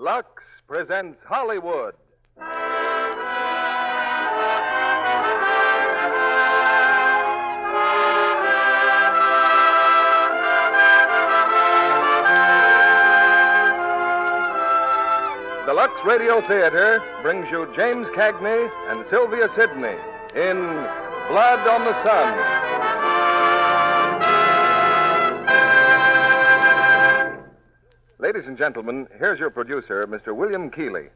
Lux presents Hollywood. The Lux Radio Theater brings you James Cagney and Sylvia Sidney in Blood on the Sun. Ladies and gentlemen, here's your producer, Mr. William Keighley,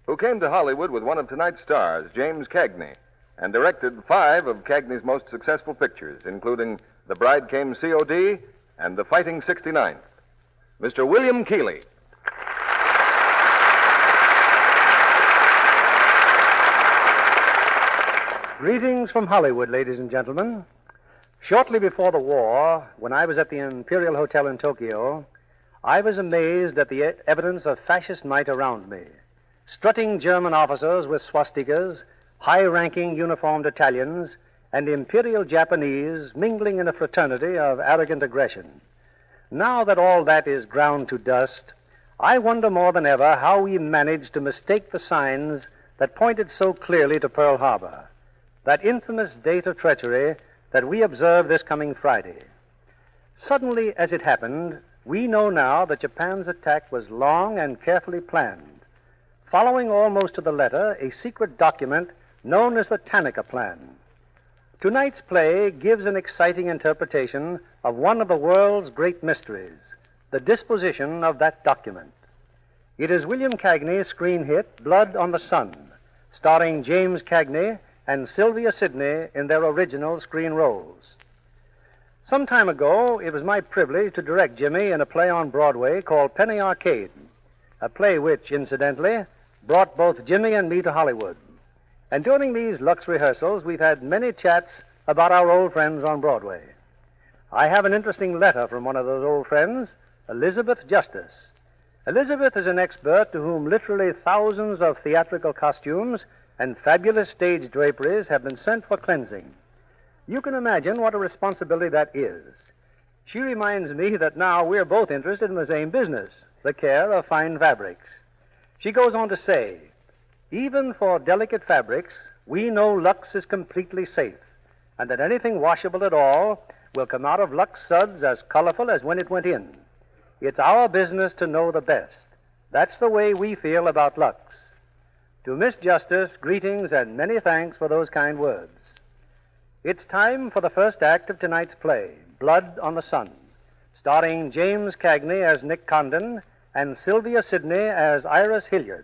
who came to Hollywood with one of tonight's stars, James Cagney, and directed 5 of Cagney's most successful pictures, including The Bride Came C.O.D. and The Fighting 69th. Mr. William Keighley. Greetings from Hollywood, ladies and gentlemen. Shortly before the war, when I was at the Imperial Hotel in Tokyo, I was amazed at the evidence of fascist might around me. Strutting German officers with swastikas, high-ranking uniformed Italians, and imperial Japanese mingling in a fraternity of arrogant aggression. Now that all that is ground to dust, I wonder more than ever how we managed to mistake the signs that pointed so clearly to Pearl Harbor, that infamous date of treachery that we observe this coming Friday. Suddenly, as it happened, we know now that Japan's attack was long and carefully planned, following almost to the letter a secret document known as the Tanaka Plan. Tonight's play gives an exciting interpretation of one of the world's great mysteries, the disposition of that document. It is William Cagney's screen hit, Blood on the Sun, starring James Cagney and Sylvia Sidney in their original screen roles. Some time ago, it was my privilege to direct Jimmy in a play on Broadway called Penny Arcade, a play which, incidentally, brought both Jimmy and me to Hollywood. And during these Lux rehearsals, we've had many chats about our old friends on Broadway. I have an interesting letter from one of those old friends, Elizabeth Justice. Elizabeth is an expert to whom literally thousands of theatrical costumes and fabulous stage draperies have been sent for cleansing. You can imagine what a responsibility that is. She reminds me that now we're both interested in the same business, the care of fine fabrics. She goes on to say, even for delicate fabrics, we know Lux is completely safe, and that anything washable at all will come out of Lux suds as colorful as when it went in. It's our business to know the best. That's the way we feel about Lux. To Miss Justice, greetings and many thanks for those kind words. It's time for the first act of tonight's play, Blood on the Sun, starring James Cagney as Nick Condon and Sylvia Sidney as Iris Hilliard.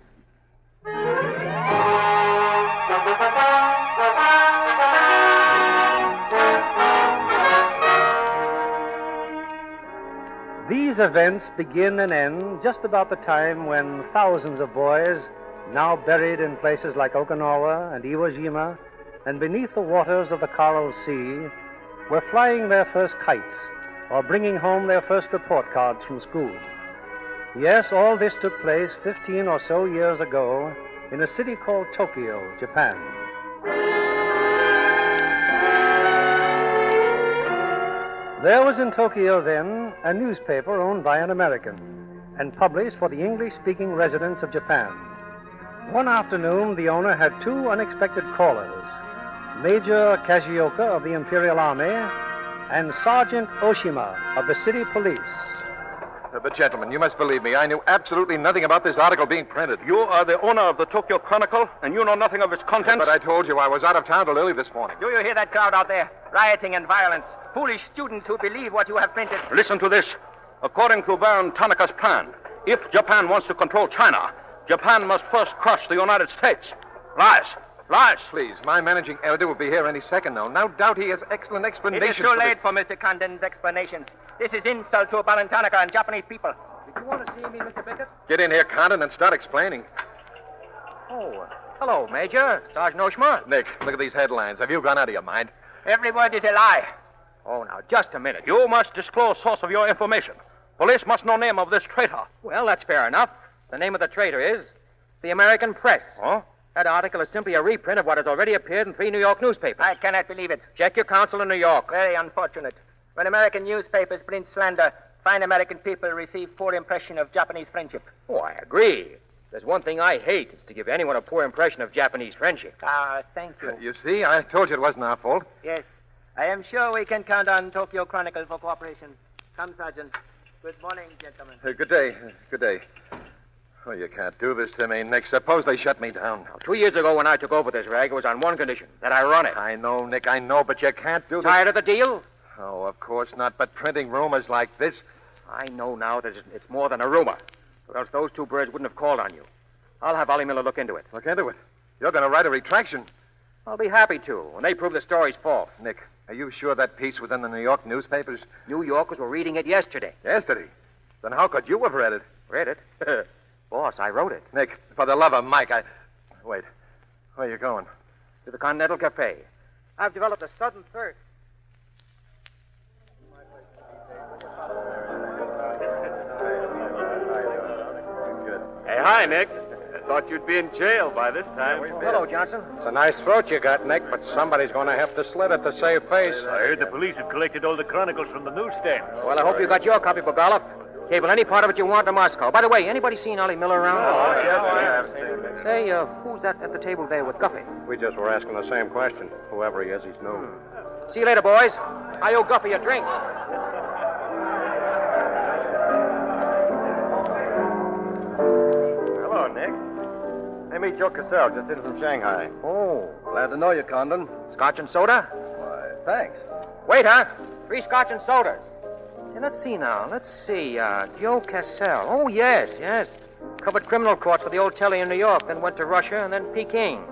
These events begin and end just about the time when thousands of boys, now buried in places like Okinawa and Iwo Jima, and beneath the waters of the Coral Sea, were flying their first kites or bringing home their first report cards from school. Yes, all this took place 15 or so years ago in a city called Tokyo, Japan. There was in Tokyo then a newspaper owned by an American and published for the English-speaking residents of Japan. One afternoon, the owner had 2 unexpected callers, Major Kajioka of the Imperial Army and Sergeant Oshima of the city police. But, gentlemen, you must believe me. I knew absolutely nothing about this article being printed. You are the owner of the Tokyo Chronicle, and you know nothing of its contents? But I told you I was out of town till early this morning. Do you hear that crowd out there? Rioting and violence. Foolish student who believe what you have printed. Listen to this. According to Baron Tanaka's plan, if Japan wants to control China, Japan must first crush the United States. Lies. Lies. Please, my managing editor will be here any second now. No doubt he has excellent explanations. It is too late for Mr. Condon's explanations. This is insult to Baron Tanaka and Japanese people. Did you want to see me, Mr. Beckett? Get in here, Condon, and start explaining. Oh, hello, Major. Sergeant Oshima. Nick, look at these headlines. Have you gone out of your mind? Every word is a lie. Oh, now, just a minute. You must disclose source of your information. Police must know name of this traitor. Well, that's fair enough. The name of the traitor is the American Press. Huh? That article is simply a reprint of what has already appeared in 3 New York newspapers. I cannot believe it. Check your counsel in New York. Very unfortunate. When American newspapers print slander, fine American people receive poor impression of Japanese friendship. Oh, I agree. There's one thing I hate, is to give anyone a poor impression of Japanese friendship. Thank you. You see, I told you it wasn't our fault. Yes. I am sure we can count on Tokyo Chronicle for cooperation. Come, Sergeant. Good morning, gentlemen. Good day. Good day. Oh, you can't do this to me, Nick. Suppose they shut me down. 2 years ago when I took over this rag, it was on one condition, that I run it. I know, Nick, I know, but you can't do this. Tired of the deal? Oh, of course not, but printing rumors like this... I know now that it's more than a rumor, or else those two birds wouldn't have called on you. I'll have Ollie Miller look into it. Look into it. You're going to write a retraction. I'll be happy to, when they prove the story's false. Nick, are you sure that piece was in the New York newspapers? New Yorkers were reading it yesterday. Yesterday? Then how could you have read it? Read it? Boss, I wrote it. Nick, for the love of Mike, Wait. Where are you going? To the Continental Cafe. I've developed a sudden thirst. Hey, hi, Nick. I thought you'd be in jail by this time. Hello, Johnson. It's a nice throat you got, Nick, but somebody's going to have to slit it to save face. I heard the police had collected all the chronicles from the newsstand. Well, I hope you got your copybook, Olive. Cable any part of it you want to Moscow. By the way, anybody seen Ollie Miller around? Say, who's that at the table there with Guffey? We just were asking the same question. Whoever he is, he's new. See you later, boys. I owe Guffey a drink. Hello, Nick. I meet Joe Cassell, just in from Shanghai. Oh, Glad to know you, Condon. scotch and soda? Why, thanks. Waiter, 3 scotch and sodas. Say, let's see now. Let's see. Joe Cassell. Oh, yes. Covered criminal courts for the old telly in New York, then went to Russia, and then Peking.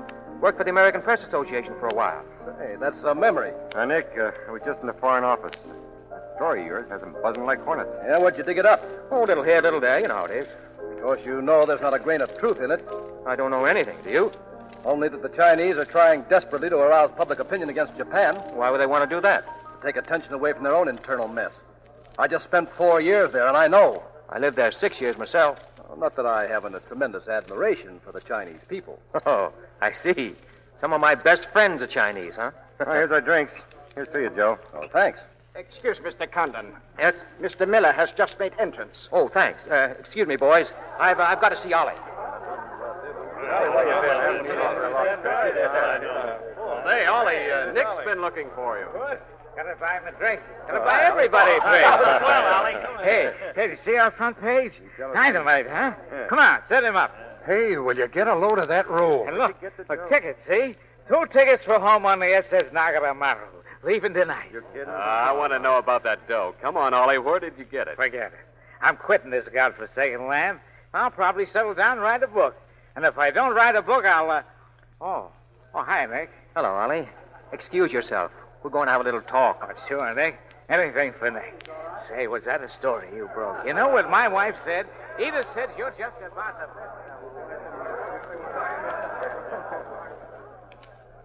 Worked for the American Press Association for a while. Hey, that's a memory. Nick, I was just in the Foreign Office. That story of yours has them buzzing like hornets. Yeah, what'd you dig it up? Oh, little here, little there. You know how it is. Of course, you know there's not a grain of truth in it. I don't know anything, do you? Only that the Chinese are trying desperately to arouse public opinion against Japan, Why would they want to do that? to take attention away from their own internal mess. I just spent 4 years there, and I know. I lived there 6 years myself. Not that I haven't a tremendous admiration for the Chinese people. Oh, I see. Some of my best friends are Chinese, huh? Oh, here's our drinks. Here's to you, Joe. Oh, thanks. Excuse Mr. Condon. Yes? Mr. Miller has just made entrance. Oh, thanks. Excuse me, boys. I've got to see Ollie. Say, Ollie, Nick's been looking for you. Gotta buy him a drink. Gotta buy everybody a drink. Hey, see our front page? Dynamite, huh? Come on, set him up. Hey, will you get a load of that roll? And look, tickets, see? 2 tickets for home on the SS Nagaramaru. Leaving tonight. I want to know about that dough. Come on, Ollie, where did you get it? Forget it. I'm quitting this godforsaken land. I'll probably settle down and write a book. And if I don't write a book, I'll, Oh, hi, Nick. Hello, Ollie. Excuse yourself. We're going to have a little talk. Oh, sure, Nick. Anything for Nick. Say, was that a story you broke? You know what my wife said? Edith said you're just about the best.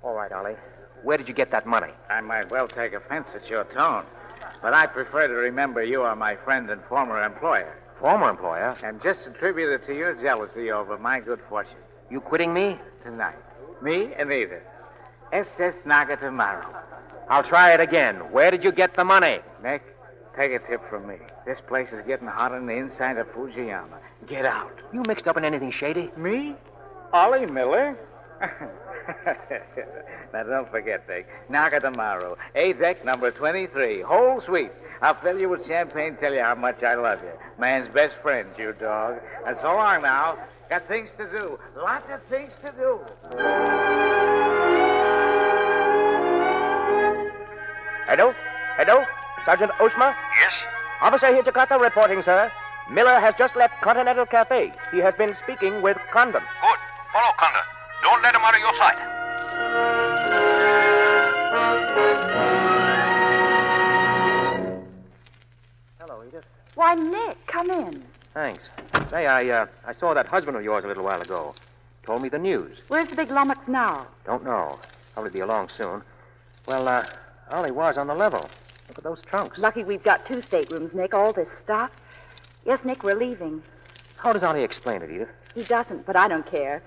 All right, Ollie. Where did you get that money? I might well take offense at your tone, but I prefer to remember you are my friend and former employer. Former employer? And just attribute it to your jealousy over my good fortune. You quitting me? Tonight. Me and Edith. SS Naga tomorrow. I'll try it again. Where did you get the money? Nick, take a tip from me. This place is getting hot on the inside of Fujiyama. Get out. You mixed up in anything shady? Me? Ollie Miller? Now, don't forget, Nick. Naga tomorrow. A-deck number 23. Whole suite. I'll fill you with champagne, tell you how much I love you. Man's best friend, you dog. And so long now. Got things to do. Lots of things to do. Hello? Sergeant Oshma? Yes? Officer here, Jakarta, reporting, sir. Miller has just left Continental Cafe. He has been speaking with Condon. Good. Follow Condon. Don't let him out of your sight. Hello, Edith. Why, Nick, come in. Thanks. Say, I saw that husband of yours a little while ago. Told me the news. Where's the big lummox now? Don't know. Probably be along soon. Well, Ollie was on the level. Look at those trunks. Lucky we've got 2 staterooms, Nick. All this stuff. Yes, Nick, we're leaving. How does Ollie explain it, Edith? He doesn't, but I don't care.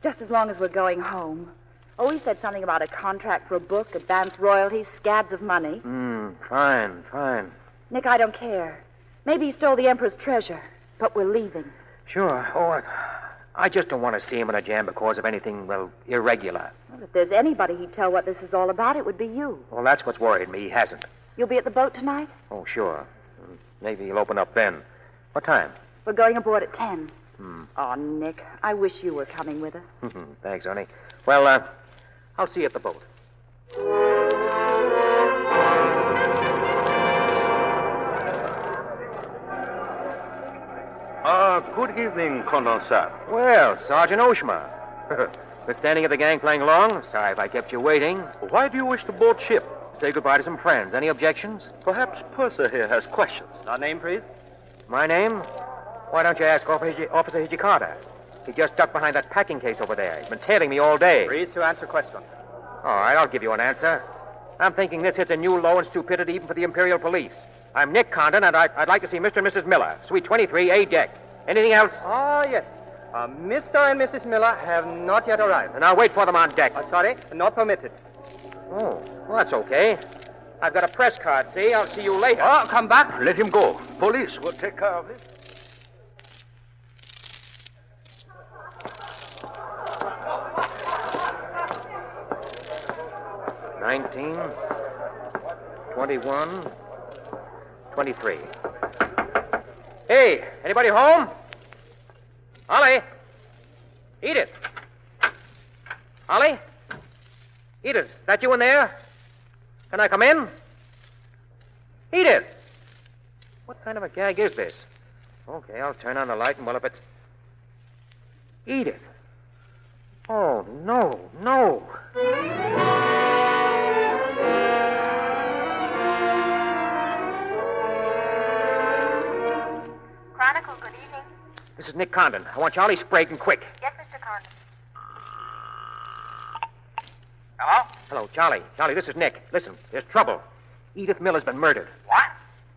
Just as long as we're going home. Oh, he said something about a contract for a book, advance royalties, scads of money. Fine. Nick, I don't care. Maybe he stole the Emperor's treasure, but we're leaving. Sure. Oh, I just don't want to see him in a jam because of anything, well, irregular. Well, if there's anybody he'd tell what this is all about, it would be you. Well, that's what's worried me. He hasn't. You'll be at the boat tonight? Oh, sure. Maybe he'll open up then. What time? We're going aboard at 10. Oh, Nick, I wish you were coming with us. Thanks, honey. Well, I'll see you at the boat. Good evening, Condensat. Well, Sergeant Oshma. Been standing at the gangplank long? Sorry if I kept you waiting. Why do you wish to board ship? Say goodbye to some friends. Any objections? Perhaps Purser here has questions. Our name, please? My name? Why don't you ask Officer Hijikata? He just ducked behind that packing case over there. He's been tailing me all day. Please to answer questions. All right, I'll give you an answer. I'm thinking this hits a new low in stupidity even for the Imperial Police. I'm Nick Condon, and I'd like to see Mr. and Mrs. Miller, Suite 23, A deck. Anything else? Oh, yes. Mr. and Mrs. Miller have not yet arrived. And I'll wait for them on deck. Sorry, not permitted. Oh, well, that's okay. I've got a press card, see? I'll see you later. Oh, come back. Let him go. Police will take care of this. $19, $21, $23. Hey, anybody home? Ollie? Edith? Ollie? Edith, is that you in there? Can I come in? Edith! What kind of a gag is this? Okay, I'll turn on the light and, well, if it's... Edith! Oh, no, no. Chronicle, good evening. This is Nick Condon. I want Charlie Sprague and quick. Yes, Mr. Condon. Hello? Hello, Charlie. Charlie, this is Nick. Listen, there's trouble. Edith Miller's been murdered. What?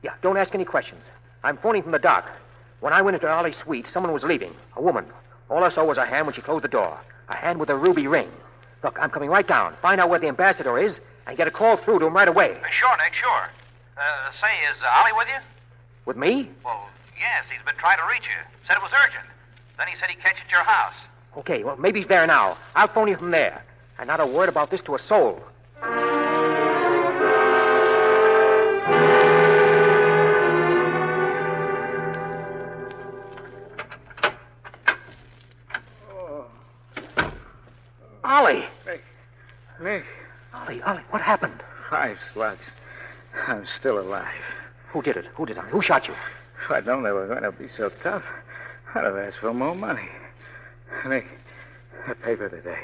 Yeah, don't ask any questions. I'm phoning from the dock. When I went into Ollie's suite, someone was leaving. A woman. All I saw was a hand when she closed the door. A hand with a ruby ring. Look, I'm coming right down. Find out where the ambassador is and get a call through to him right away. Sure, Nick, sure. Say, is Ollie with you? With me? Well, yes, he's been trying to reach you. Said it was urgent. Then he said he'd catch you at your house. Okay, well, maybe he's there now. I'll phone you from there. And not a word about this to a soul. Ollie! Nick. Ollie, what happened? 5 slugs. I'm still alive. Who did it? Who did it? Who shot you? If I'd known they were going to be so tough, I'd have asked for more money. Nick, the paper today.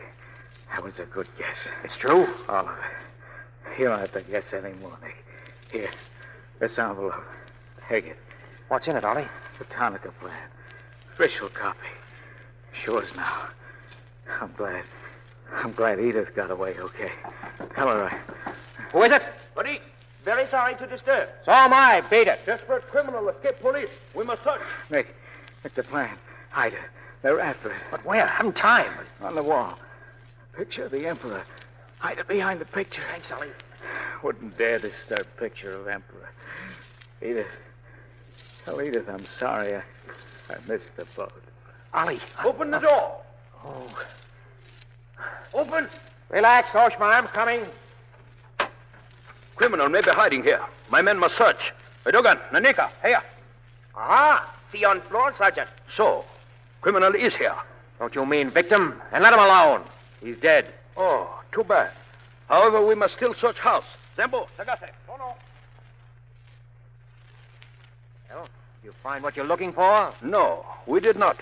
That was a good guess. It's true? All of it. You don't have to guess anymore, Nick. Here, this envelope. Take it. What's in it, Ollie? The Tonica plan. Official copy. Sure as now. I'm glad Edith got away okay. Tell her Who is it? Buddy, very sorry to disturb. So am I. Beat it. Desperate criminal escaped police. We must search. Nick, it's the plan. Hide it. They're after it. But where? I haven't time. On the wall. Picture of the Emperor. Hide it behind the picture. Thanks, Ollie. Wouldn't dare disturb picture of Emperor. Edith. Tell Edith I'm sorry. I missed the boat. Ollie. Open the door. Oh. Open. Relax, Oshma. I'm coming. Criminal may be hiding here. My men must search. Dogan, Nanika, here. Ah, see on floor, Sergeant. So, criminal is here. Don't you mean victim? And let him alone. He's dead. Oh, too bad. However, we must still search house. Zembo, Sagase. Well, you find what you're looking for? No, we did not.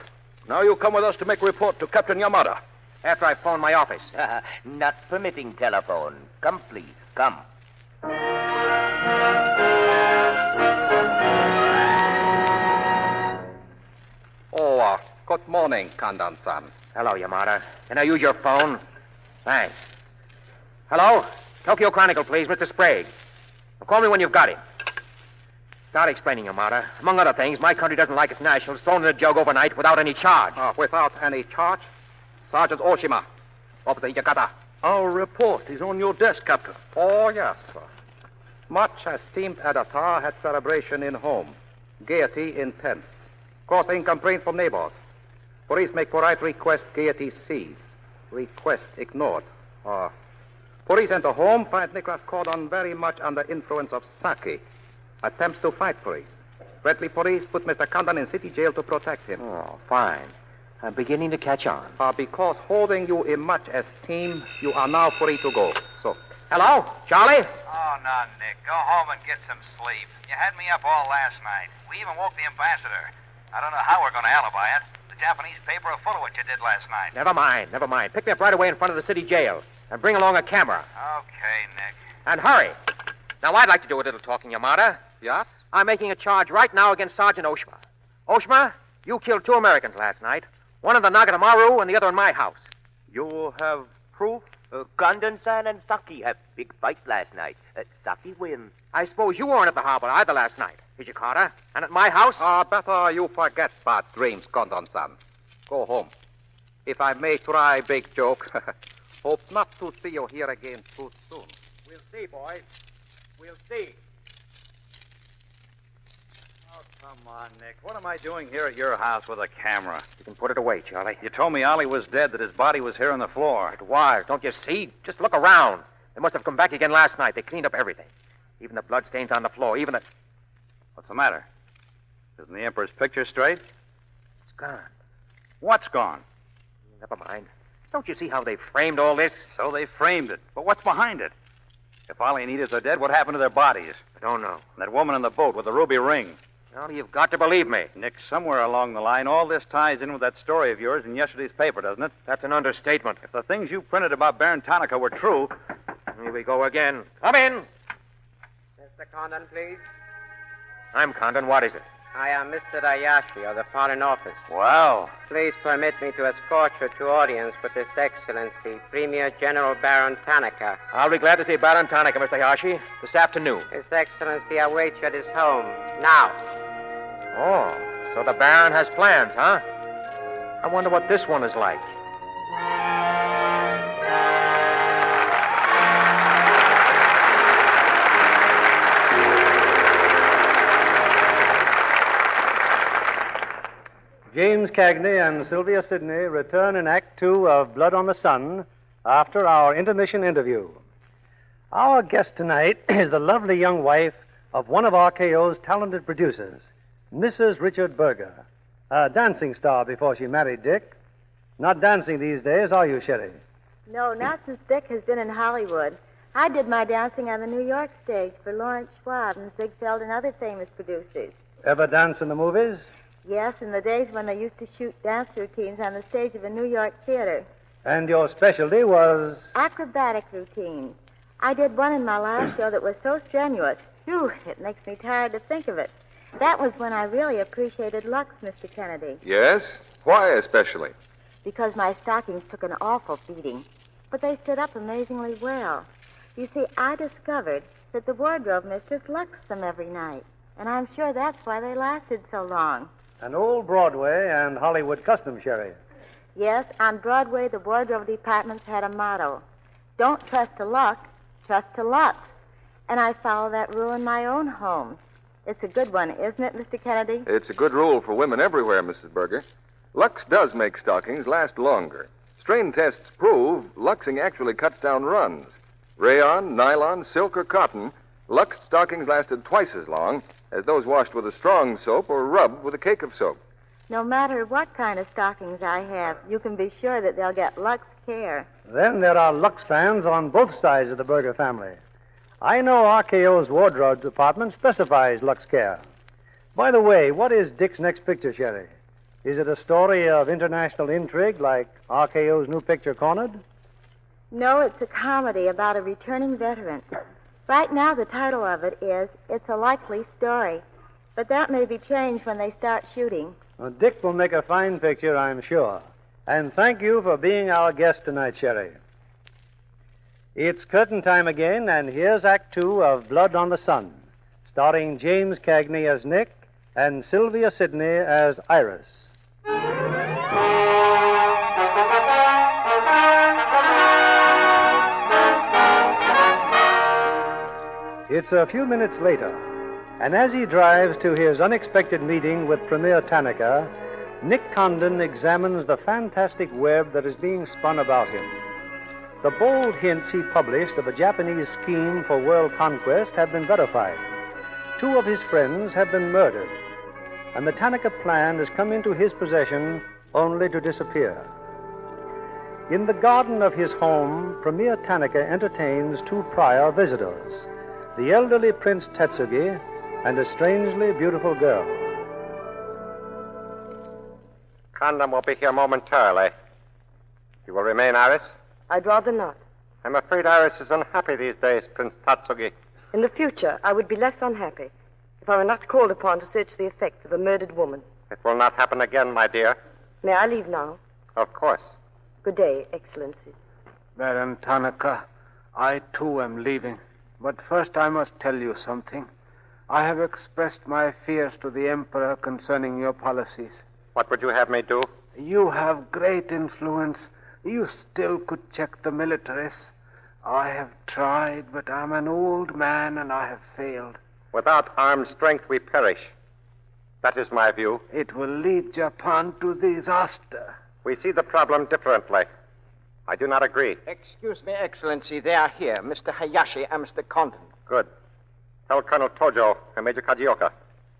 Now you come with us to make report to Captain Yamada. After I phone my office. Not permitting telephone. Come, please. Come. Oh, good morning, Condon-san. Hello, Yamada. Can I use your phone? Thanks. Hello? Tokyo Chronicle, please. Mr. Sprague. Call me when you've got him. Start explaining, Yamada. Among other things, my country doesn't like its nationals thrown in a jug overnight without any charge. Without any charge? Sergeant Oshima, Officer Hijikata. Our report is on your desk, Captain. Oh, yes, sir. Much esteemed editor had celebration in home. Gaiety intense. Crossing complaints from neighbors. Police make polite request Gaiety sees. Request ignored. Police enter home, find Nicholas Cordon very much under influence of sake. Attempts to fight police. Friendly police put Mr. Condon in city jail to protect him. Oh, fine. I'm beginning to catch on. Because holding you in much esteem, you are now free to go. So. Hello, Charlie? Oh, no, Nick. Go home and get some sleep. You had me up all last night. We even woke the ambassador. I don't know how we're going to alibi it. The Japanese paper are full of what you did last night. Never mind. Pick me up right away in front of the city jail. And bring along a camera. Okay, Nick. And hurry. Now, I'd like to do a little talking, Yamada. Yes? I'm making a charge right now against Sergeant Oshima. Oshima, you killed 2 Americans last night. One in the Nagatamaru and the other in my house. You have proof? Condon-san and Saki have big fight last night. Saki win. I suppose you weren't at the harbor either last night, did you, Carter? And at my house? Better you forget bad dreams, Condon-san. Go home. If I may try big joke, hope not to see you here again too soon. We'll see, boys. We'll see. Oh, come on, Nick. What am I doing here at your house with a camera? You can put it away, Charlie. You told me Ollie was dead, that his body was here on the floor. It was. Don't you see? Just look around. They must have come back again last night. They cleaned up everything. Even the bloodstains on the floor, even the... What's the matter? Isn't the Emperor's picture straight? It's gone. What's gone? Never mind. Don't you see how they framed all this? So they framed it. But what's behind it? If Ollie and Edith are dead, what happened to their bodies? I don't know. And that woman in the boat with the ruby ring. Well, you've got to believe me. Nick, somewhere along the line, all this ties in with that story of yours in yesterday's paper, doesn't it? That's an understatement. If the things you printed about Baron Tanaka were true... Here we go again. Come in. Mr. Condon, please. I'm Condon. What is it? I am Mr. Ayashi of the Foreign Office. Wow. Please permit me to escort you to audience with His Excellency, Premier General Baron Tanaka. I'll be glad to see Baron Tanaka, Mr. Hayashi, this afternoon. His Excellency awaits you at his home, now. Oh, so the Baron has plans, huh? I wonder what this one is like. James Cagney and Sylvia Sidney return in Act 2 of Blood on the Sun after our intermission interview. Our guest tonight is the lovely young wife of one of RKO's talented producers, Mrs. Richard Berger, a dancing star before she married Dick. Not dancing these days, are you, Sherry? No, not since Dick has been in Hollywood. I did my dancing on the New York stage for Lawrence Schwab and Ziegfeld and other famous producers. Ever dance in the movies? Yes, in the days when they used to shoot dance routines on the stage of a New York theater. And your specialty was? Acrobatic routines. I did one in my last show that was so strenuous. Phew, it makes me tired to think of it. That was when I really appreciated Lux, Mr. Kennedy. Yes? Why especially? Because my stockings took an awful beating. But they stood up amazingly well. You see, I discovered that the wardrobe mistress luxed them every night. And I'm sure that's why they lasted so long. An old Broadway and Hollywood custom, Sherry. Yes, on Broadway, the wardrobe departments had a motto. Don't trust to luck, trust to Lux. And I follow that rule in my own home. It's a good one, isn't it, Mr. Kennedy? It's a good rule for women everywhere, Mrs. Berger. Lux does make stockings last longer. Strain tests prove luxing actually cuts down runs. Rayon, nylon, silk, or cotton, Lux stockings lasted twice as long as those washed with a strong soap or rubbed with a cake of soap. No matter what kind of stockings I have, you can be sure that they'll get Lux care. Then there are Lux fans on both sides of the Berger family. I know RKO's wardrobe department specifies Lux care. By the way, what is Dick's next picture, Sherry? Is it a story of international intrigue like RKO's new picture, Cornered? No, it's a comedy about a returning veteran. Right now, the title of it is It's a Likely Story. But that may be changed when they start shooting. Well, Dick will make a fine picture, I'm sure. And thank you for being our guest tonight, Sherry. It's curtain time again, and here's Act 2 of Blood on the Sun, starring James Cagney as Nick and Sylvia Sidney as Iris. It's a few minutes later, and as he drives to his unexpected meeting with Premier Tanaka, Nick Condon examines the fantastic web that is being spun about him. The bold hints he published of a Japanese scheme for world conquest have been verified. 2 of his friends have been murdered, and the Tanaka plan has come into his possession only to disappear. In the garden of his home, Premier Tanaka entertains 2 prior visitors, the elderly Prince Tetsugi and a strangely beautiful girl. Condon will be here momentarily. You will remain, Iris? I'd rather not. I'm afraid Iris is unhappy these days, Prince Tatsugi. In the future, I would be less unhappy if I were not called upon to search the effects of a murdered woman. It will not happen again, my dear. May I leave now? Of course. Good day, Excellencies. Baron Tanaka, I too am leaving. But first I must tell you something. I have expressed my fears to the Emperor concerning your policies. What would you have me do? You have great influence. You still could check the militarists. I have tried, but I'm an old man and I have failed. Without armed strength, we perish. That is my view. It will lead Japan to disaster. We see the problem differently. I do not agree. Excuse me, Excellency. They are here, Mr. Hayashi and Mr. Condon. Good. Tell Colonel Tojo and Major Kajioka.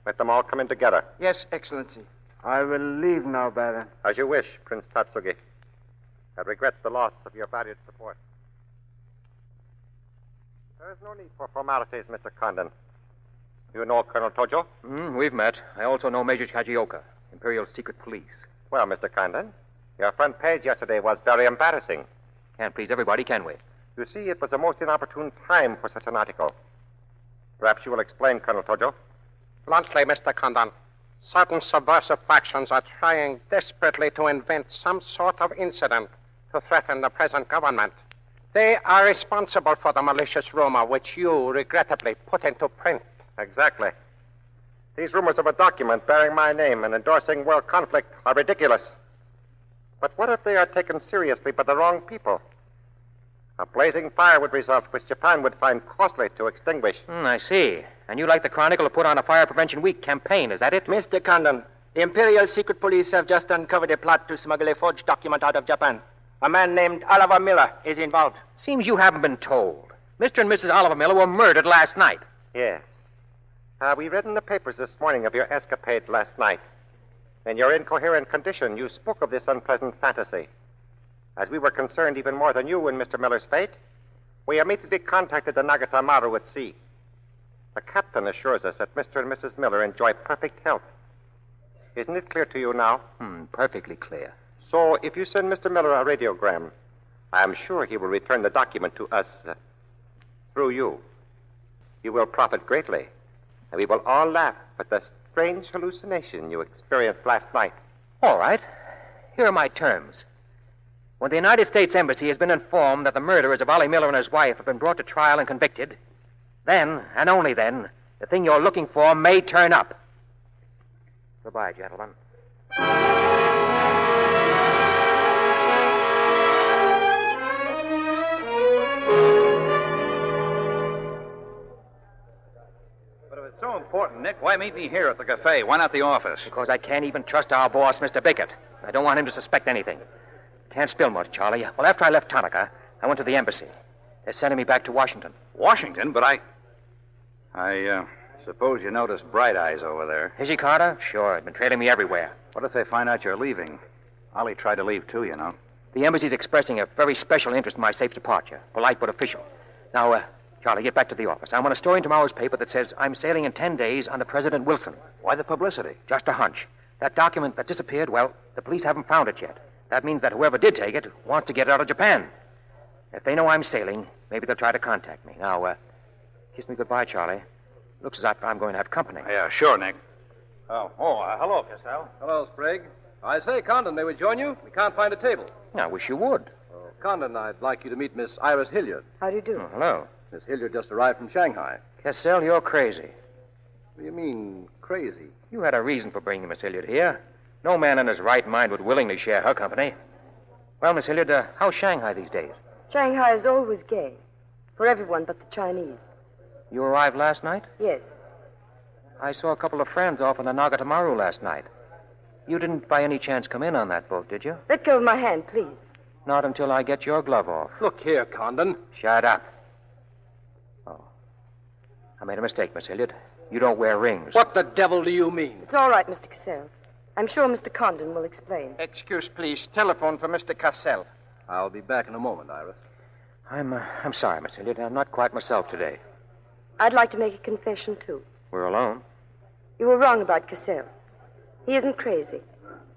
Let them all come in together. Yes, Excellency. I will leave now, Baron. As you wish, Prince Tatsugi. I regret the loss of your valued support. There is no need for formalities, Mr. Condon. You know Colonel Tojo? We've met. I also know Major Kajioka, Imperial Secret Police. Well, Mr. Condon, your front page yesterday was very embarrassing. Can't please everybody, can we? You see, it was a most inopportune time for such an article. Perhaps you will explain, Colonel Tojo. Bluntly, Mr. Condon, certain subversive factions are trying desperately to invent some sort of incident to threaten the present government. They are responsible for the malicious rumor which you regrettably put into print. Exactly. These rumors of a document bearing my name and endorsing world conflict are ridiculous. But what if they are taken seriously by the wrong people? A blazing fire would result, which Japan would find costly to extinguish. I see. And you like the Chronicle to put on a Fire Prevention Week campaign, is that it? Mr. Condon, the Imperial Secret Police have just uncovered a plot to smuggle a forged document out of Japan. A man named Oliver Miller is involved. Seems you haven't been told. Mr. and Mrs. Oliver Miller were murdered last night. Yes. We read in the papers this morning of your escapade last night. In your incoherent condition, you spoke of this unpleasant fantasy. As we were concerned even more than you in Mr. Miller's fate, we immediately contacted the Nagatamaru at sea. The captain assures us that Mr. and Mrs. Miller enjoy perfect health. Isn't it clear to you now? Perfectly clear. So if you send Mr. Miller a radiogram, I am sure he will return the document to us through you. You will profit greatly, and we will all laugh at the strange hallucination you experienced last night. All right. Here are my terms. When the United States Embassy has been informed that the murderers of Ollie Miller and his wife have been brought to trial and convicted, then, and only then, the thing you're looking for may turn up. Goodbye, gentlemen. But if it's so important, Nick, why meet me here at the cafe? Why not the office? Because I can't even trust our boss, Mr. Bickett. I don't want him to suspect anything. Can't spill much, Charlie. Well, after I left Tanaka, I went to the embassy. They're sending me back to Washington. Washington? But I suppose you noticed Bright Eyes over there. Is he, Carter? Sure. He's been trailing me everywhere. What if they find out you're leaving? Ollie tried to leave, too, you know. The embassy's expressing a very special interest in my safe departure. Polite but official. Now, Charlie, get back to the office. I want a story in tomorrow's paper that says I'm sailing in 10 days under President Wilson. Why the publicity? Just a hunch. That document that disappeared, well, the police haven't found it yet. That means that whoever did take it wants to get it out of Japan. If they know I'm sailing, maybe they'll try to contact me. Now, kiss me goodbye, Charlie. Looks as if I'm going to have company. Yeah, sure, Nick. Hello, Castell. Hello, Sprague. I say, Condon, may we join you? We can't find a table. I wish you would. Condon, I'd like you to meet Miss Iris Hilliard. How do you do? Hello. Miss Hilliard just arrived from Shanghai. Castell, you're crazy. What do you mean, crazy? You had a reason for bringing Miss Hilliard here. No man in his right mind would willingly share her company. Well, Miss Hilliard, how's Shanghai these days? Shanghai is always gay. For everyone but the Chinese. You arrived last night? Yes. I saw a couple of friends off in the Nagatamaru last night. You didn't by any chance come in on that boat, did you? Let go of my hand, please. Not until I get your glove off. Look here, Condon. Shut up. Oh. I made a mistake, Miss Hilliard. You don't wear rings. What the devil do you mean? It's all right, Mr. Cassell. I'm sure Mr. Condon will explain. Excuse, please. Telephone for Mr. Cassell. I'll be back in a moment, Iris. I'm sorry, Miss Hilliard. I'm not quite myself today. I'd like to make a confession, too. We're alone. You were wrong about Cassell. He isn't crazy.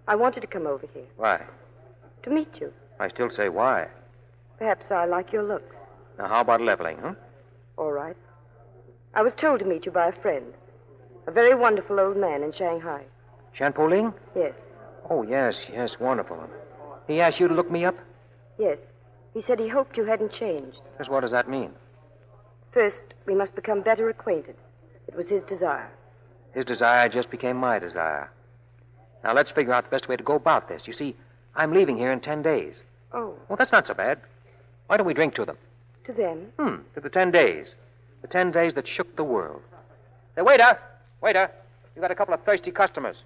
I wanted to come over here. Why? To meet you. I still say why. Perhaps I like your looks. Now, how about leveling, huh? All right. I was told to meet you by a friend. A very wonderful old man in Shanghai. Shanpoling? Yes. Oh, yes, wonderful. He asked you to look me up? Yes. He said he hoped you hadn't changed. Just what does that mean? First, we must become better acquainted. It was his desire. His desire just became my desire. Now, let's figure out the best way to go about this. You see, I'm leaving here in 10 days. Oh. Well, that's not so bad. Why don't we drink to them? To them? To the 10 days. The 10 days that shook the world. Hey, waiter! Waiter! You got a couple of thirsty customers.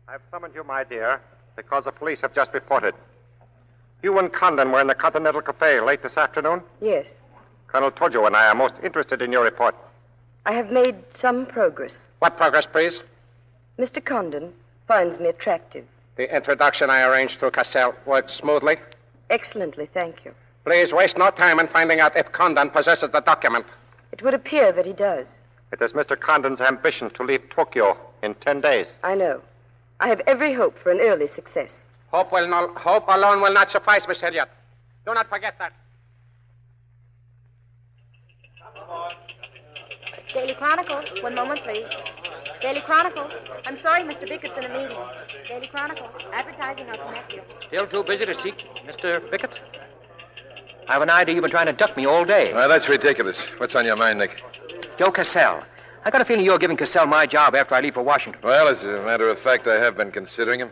I've summoned you, my dear, because the police have just reported. You and Condon were in the Continental Cafe late this afternoon? Yes. Colonel Tojo and I are most interested in your report. I have made some progress. What progress, please? Mr. Condon finds me attractive. The introduction I arranged through Cassell worked smoothly? Excellently, thank you. Please waste no time in finding out if Condon possesses the document. It would appear that he does. It is Mr. Condon's ambition to leave Tokyo in 10 days. I know. I have every hope for an early success. Hope alone will not suffice, Miss Hilliard. Do not forget that. Daily Chronicle. One moment, please. Daily Chronicle. I'm sorry, Mr. Bickett's in a meeting. Daily Chronicle. Advertising, I'll connect you. Still too busy to seek Mr. Bickett? I have an idea you've been trying to duck me all day. Well, that's ridiculous. What's on your mind, Nick? Joe Cassell. I got a feeling you're giving Cassell my job after I leave for Washington. Well, as a matter of fact, I have been considering him.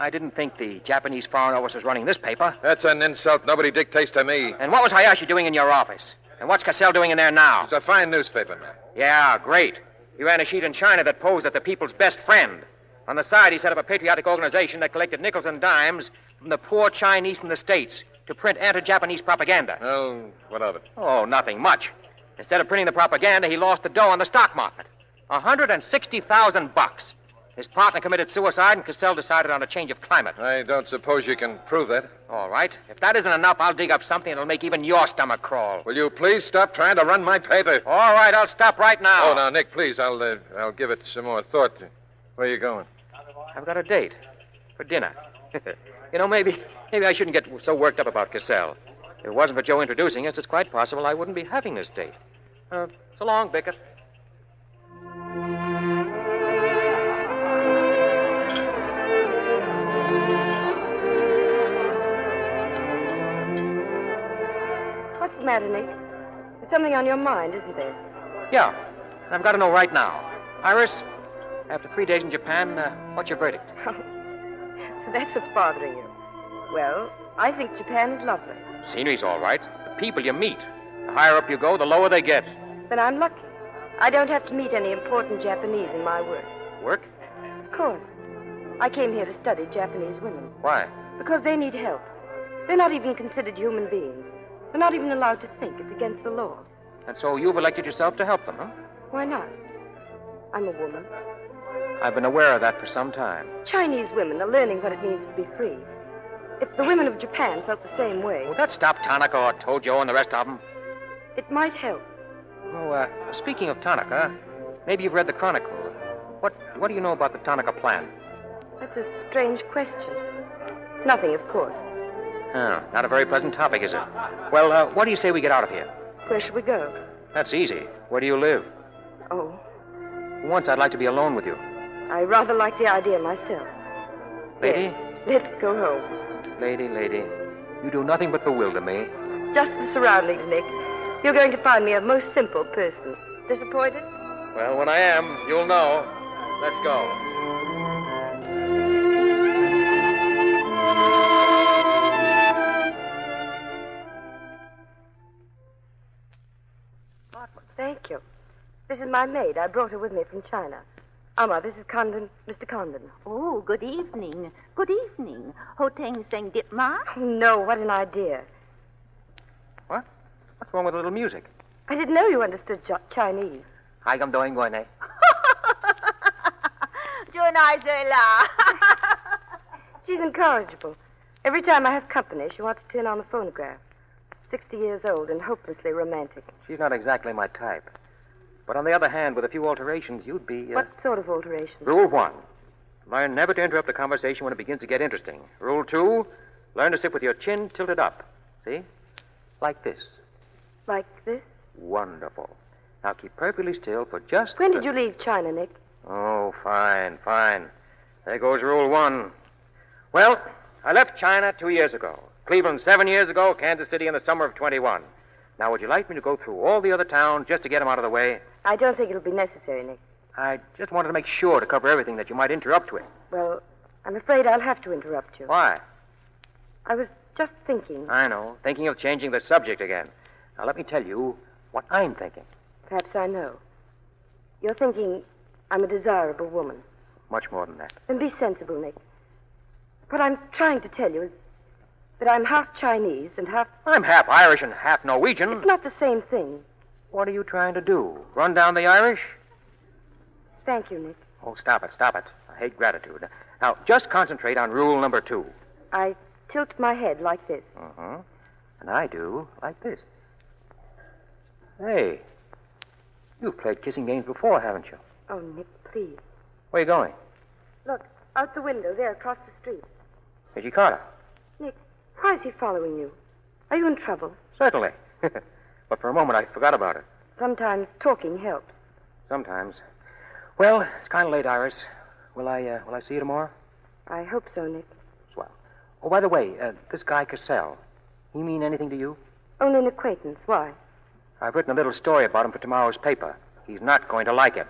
I didn't think the Japanese Foreign Office was running this paper. That's an insult. Nobody dictates to me. And what was Hayashi doing in your office? And what's Cassell doing in there now? It's a fine newspaper, man. Yeah, great. He ran a sheet in China that posed as the people's best friend. On the side, he set up a patriotic organization that collected nickels and dimes from the poor Chinese in the States to print anti-Japanese propaganda. Well, what of it? Oh, nothing much. Instead of printing the propaganda, he lost the dough on the stock market. $160,000. His partner committed suicide, and Cassell decided on a change of climate. I don't suppose you can prove that. All right. If that isn't enough, I'll dig up something that'll make even your stomach crawl. Will you please stop trying to run my paper? All right, I'll stop right now. Oh, now, Nick, please, I'll give it some more thought. Where are you going? I've got a date for dinner. Maybe I shouldn't get so worked up about Cassell. If it wasn't for Joe introducing us, it's quite possible I wouldn't be having this date. So long, Bickett. What's the matter, Nick? There's something on your mind, isn't there? Yeah, and I've got to know right now. Iris, after 3 days in Japan, what's your verdict? So that's what's bothering you. Well, I think Japan is lovely. Scenery's all right. The people you meet. The higher up you go, the lower they get. Then I'm lucky. I don't have to meet any important Japanese in my work. Work? Of course. I came here to study Japanese women. Why? Because they need help. They're not even considered human beings. They're not even allowed to think. It's against the law. And so you've elected yourself to help them, huh? Why not? I'm a woman. I've been aware of that for some time. Chinese women are learning what it means to be free. If the women of Japan felt the same way... Would that stop Tanaka or Tojo and the rest of them? It might help. Oh, speaking of Tanaka, maybe you've read the Chronicle. What do you know about the Tanaka plan? That's a strange question. Nothing, of course. Oh, not a very pleasant topic, is it? Well, what do you say we get out of here? Where should we go? That's easy. Where do you live? Oh. Once I'd like to be alone with you. I rather like the idea myself. Lady? Yes. Let's go home. Lady, you do nothing but bewilder me. It's just the surroundings, Nick. You're going to find me a most simple person. Disappointed? Well, when I am, you'll know. Let's go. This is my maid. I brought her with me from China. Amma, this is Condon, Mr. Condon. Oh, good evening. Good evening. Ho Teng Seng Dip Ma? No, what an idea. What? What's wrong with a little music? I didn't know you understood Chinese. Hai gam doing going, eh? She's incorrigible. Every time I have company, she wants to turn on the phonograph. 60 years old and hopelessly romantic. She's not exactly my type. But on the other hand, with a few alterations, you'd be... What sort of alterations? Rule 1. Learn never to interrupt a conversation when it begins to get interesting. Rule 2. Learn to sit with your chin tilted up. See? Like this. Like this? Wonderful. Now keep perfectly still for just... When did you leave China, Nick? Oh, fine. There goes Rule 1. Well, I left China 2 years ago. Cleveland 7 years ago. Kansas City in the summer of 21. Now, would you like me to go through all the other towns just to get them out of the way? I don't think it'll be necessary, Nick. I just wanted to make sure to cover everything that you might interrupt with. Well, I'm afraid I'll have to interrupt you. Why? I was just thinking. I know. Thinking of changing the subject again. Now, let me tell you what I'm thinking. Perhaps I know. You're thinking I'm a desirable woman. Much more than that. Then be sensible, Nick. What I'm trying to tell you is that I'm half Chinese and half... I'm half Irish and half Norwegian. It's not the same thing. What are you trying to do? Run down the Irish? Thank you, Nick. Oh, stop it. I hate gratitude. Now, just concentrate on rule number 2. I tilt my head like this. Uh-huh. And I do like this. Hey, you've played kissing games before, haven't you? Oh, Nick, please. Where are you going? Look, out the window there across the street. Is she Carter? Nick, why is he following you? Are you in trouble? Certainly. But for a moment, I forgot about it. Sometimes talking helps. Sometimes. Well, it's kind of late, Iris. Will I see you tomorrow? I hope so, Nick. Swell. Oh, by the way, this guy Cassell, he mean anything to you? Only an acquaintance. Why? I've written a little story about him for tomorrow's paper. He's not going to like it.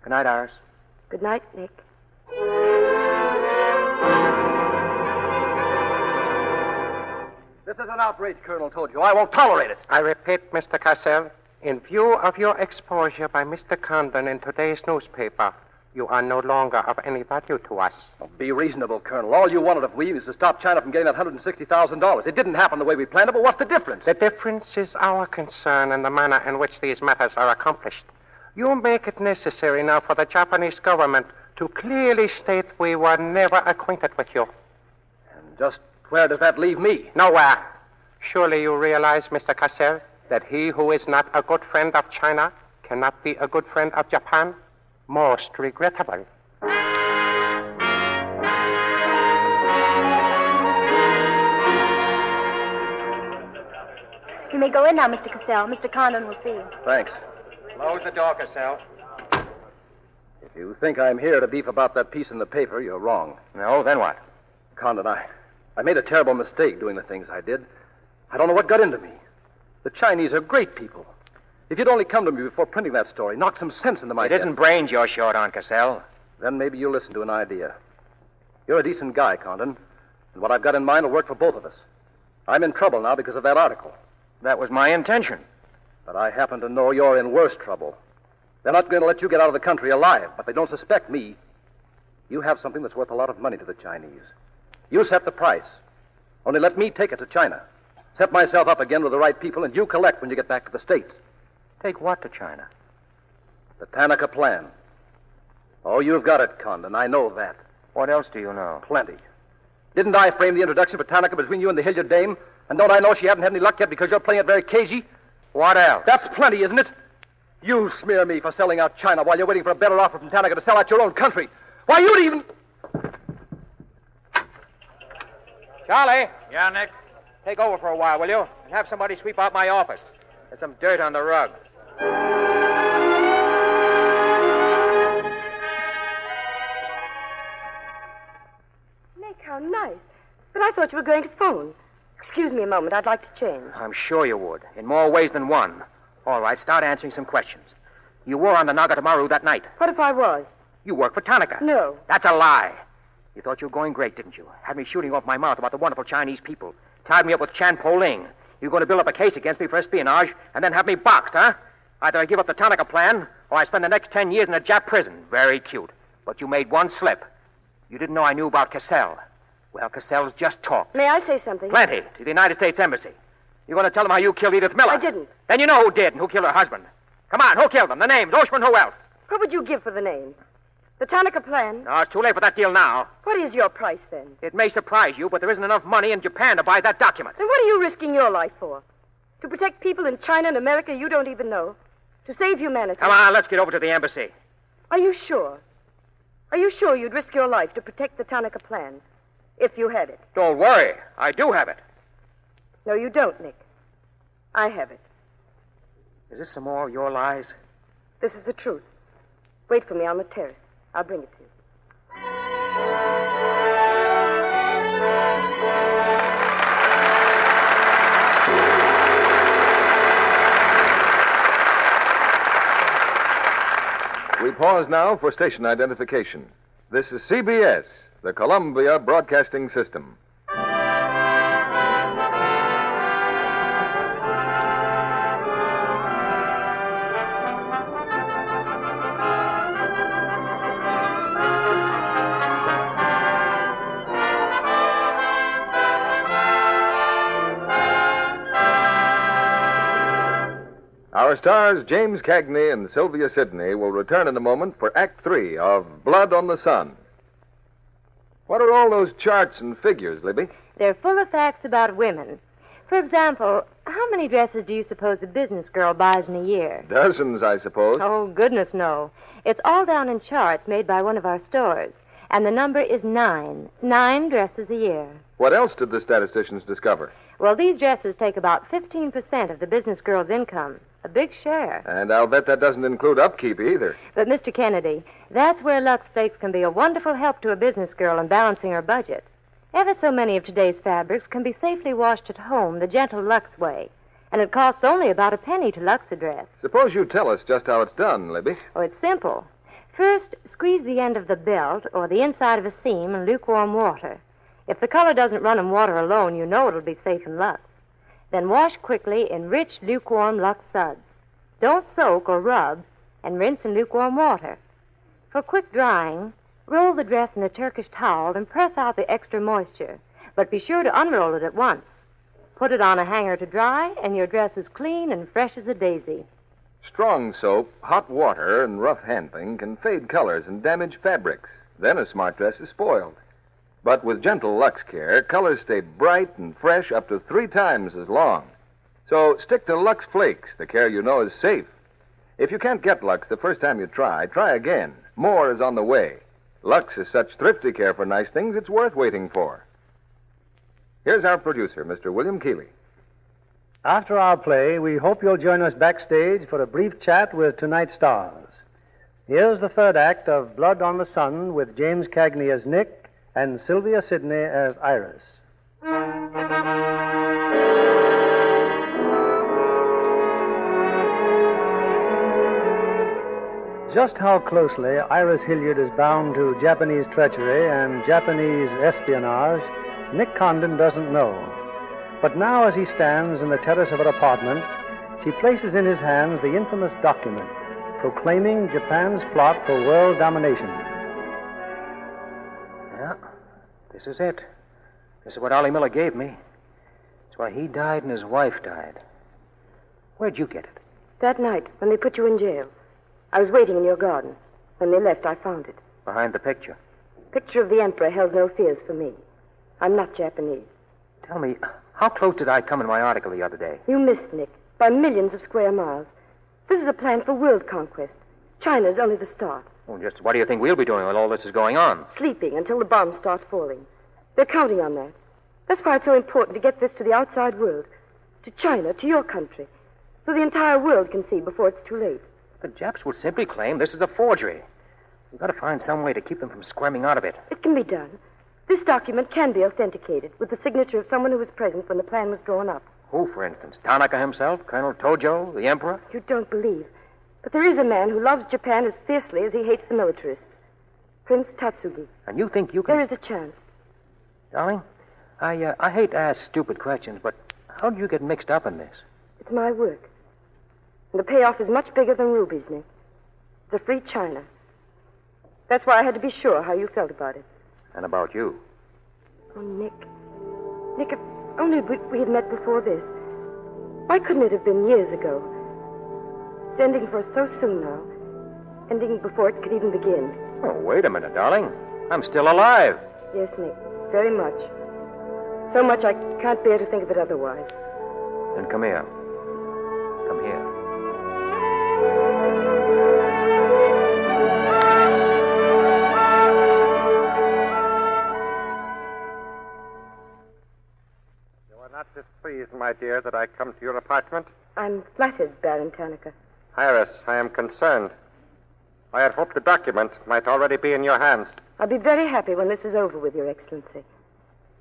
Good night, Iris. Good night, Nick. This is an outrage, Colonel told you. I won't tolerate it. I repeat, Mr. Cassell, in view of your exposure by Mr. Condon in today's newspaper, you are no longer of any value to us. Oh, be reasonable, Colonel. All you wanted of we is to stop China from getting that $160,000. It didn't happen the way we planned it, but what's the difference? The difference is our concern and the manner in which these matters are accomplished. You make it necessary now for the Japanese government to clearly state we were never acquainted with you. And just where does that leave me? Nowhere. Surely you realize, Mr. Cassell, that he who is not a good friend of China cannot be a good friend of Japan? Most regrettable. You may go in now, Mr. Cassell. Mr. Condon will see you. Thanks. Close the door, Cassell. If you think I'm here to beef about that piece in the paper, you're wrong. No, then what? Condon, I made a terrible mistake doing the things I did. I don't know what got into me. The Chinese are great people. If you'd only come to me before printing that story, knock some sense into my head. It isn't brains you're short on, Cassell. Then maybe you'll listen to an idea. You're a decent guy, Condon, and what I've got in mind will work for both of us. I'm in trouble now because of that article. That was my intention. But I happen to know you're in worse trouble. They're not going to let you get out of the country alive, but they don't suspect me. You have something that's worth a lot of money to the Chinese. You set the price. Only let me take it to China. Set myself up again with the right people, and you collect when you get back to the States. Take what to China? The Tanaka plan. Oh, you've got it, Condon. I know that. What else do you know? Plenty. Didn't I frame the introduction for Tanaka between you and the Hilliard dame? And don't I know she hasn't had any luck yet because you're playing it very cagey? What else? That's plenty, isn't it? You smear me for selling out China while you're waiting for a better offer from Tanaka to sell out your own country. Why, you'd even... Charlie! Yeah, Nick? Take over for a while, will you? And have somebody sweep out my office. There's some dirt on the rug. Nick, how nice. But I thought you were going to phone. Excuse me a moment. I'd like to change. I'm sure you would, in more ways than one. All right, start answering some questions. You were on the Nagatamaru that night. What if I was? You work for Tanaka. No. That's a lie. You thought you were going great, didn't you? Had me shooting off my mouth about the wonderful Chinese people. Tied me up with Chan Po Ling. You were going to build up a case against me for espionage and then have me boxed, huh? Either I give up the Tanaka plan, or I spend the next 10 years in a Jap prison. Very cute. But you made one slip. You didn't know I knew about Cassell. Well, Cassell's just talked. May I say something? Plenty. To the United States Embassy. You're going to tell them how you killed Edith Miller. I didn't. Then you know who did and who killed her husband. Come on, who killed them? The names. Oshman, who else? What would you give for the names? The Tanaka plan? No, it's too late for that deal now. What is your price, then? It may surprise you, but there isn't enough money in Japan to buy that document. Then what are you risking your life for? To protect people in China and America you don't even know? To save humanity? Come on, let's get over to the embassy. Are you sure? Are you sure you'd risk your life to protect the Tanaka plan? If you had it? Don't worry. I do have it. No, you don't, Nick. I have it. Is this some more of your lies? This is the truth. Wait for me on the terrace. I'll bring it to you. We pause now for station identification. This is CBS, the Columbia Broadcasting System. Our stars, James Cagney and Sylvia Sidney, will return in a moment for Act 3 of Blood on the Sun. What are all those charts and figures, Libby? They're full of facts about women. For example, how many dresses do you suppose a business girl buys in a year? Dozens, I suppose. Oh, goodness, no. It's all down in charts made by one of our stores. And the number is 9. 9 dresses a year. What else did the statisticians discover? Well, these dresses take about 15% of the business girl's income. A big share. And I'll bet that doesn't include upkeep either. But, Mr. Kennedy, that's where Lux Flakes can be a wonderful help to a business girl in balancing her budget. Ever so many of today's fabrics can be safely washed at home the gentle Lux way. And it costs only about a penny to Lux a dress. Suppose you tell us just how it's done, Libby. Oh, it's simple. First, squeeze the end of the belt or the inside of a seam in lukewarm water. If the color doesn't run in water alone, you know it'll be safe in Lux. Then wash quickly in rich, lukewarm Lux suds. Don't soak or rub, and rinse in lukewarm water. For quick drying, roll the dress in a Turkish towel and press out the extra moisture, but be sure to unroll it at once. Put it on a hanger to dry, and your dress is clean and fresh as a daisy. Strong soap, hot water, and rough handling can fade colors and damage fabrics. Then a smart dress is spoiled. But with gentle Lux care, colors stay bright and fresh up to 3 times as long. So stick to Lux Flakes, the care you know is safe. If you can't get Lux the first time you try again. More is on the way. Lux is such thrifty care for nice things, it's worth waiting for. Here's our producer, Mr. William Keeley. After our play, we hope you'll join us backstage for a brief chat with tonight's stars. Here's the third act of Blood on the Sun with James Cagney as Nick and Sylvia Sidney as Iris. Just how closely Iris Hilliard is bound to Japanese treachery and Japanese espionage, Nick Condon doesn't know. But now, as he stands in the terrace of her apartment, she places in his hands the infamous document proclaiming Japan's plot for world domination. Yeah, this is it. This is what Ollie Miller gave me. It's why he died and his wife died. Where'd you get it? That night, when they put you in jail. I was waiting in your garden. When they left, I found it. Behind the picture. Picture of the Emperor held no fears for me. I'm not Japanese. Tell me, how close did I come in my article the other day? You missed, Nick, by millions of square miles. This is a plan for world conquest. China's only the start. Well, just what do you think we'll be doing while all this is going on? Sleeping until the bombs start falling. They're counting on that. That's why it's so important to get this to the outside world. To China, to your country. So the entire world can see before it's too late. The Japs will simply claim this is a forgery. We've got to find some way to keep them from squirming out of it. It can be done. This document can be authenticated with the signature of someone who was present when the plan was drawn up. Who, for instance? Tanaka himself? Colonel Tojo? The Emperor? You don't believe. But there is a man who loves Japan as fiercely as he hates the militarists. Prince Tatsugi. And you think you can... There is a chance. Darling, I hate to ask stupid questions, but how did you get mixed up in this? It's my work. And the payoff is much bigger than rubies, Nick. It's a free China. That's why I had to be sure how you felt about it. And about you. Oh, Nick. Nick, if only we had met before this. Why couldn't it have been years ago? It's ending for us so soon now. Ending before it could even begin. Oh, wait a minute, darling. I'm still alive. Yes, Nick. Very much. So much I can't bear to think of it otherwise. Then come here. Come here. You are not displeased, my dear, that I come to your apartment? I'm flattered, Baron Tanaka. Iris, I am concerned. I had hoped the document might already be in your hands. I'll be very happy when this is over with, Your Excellency.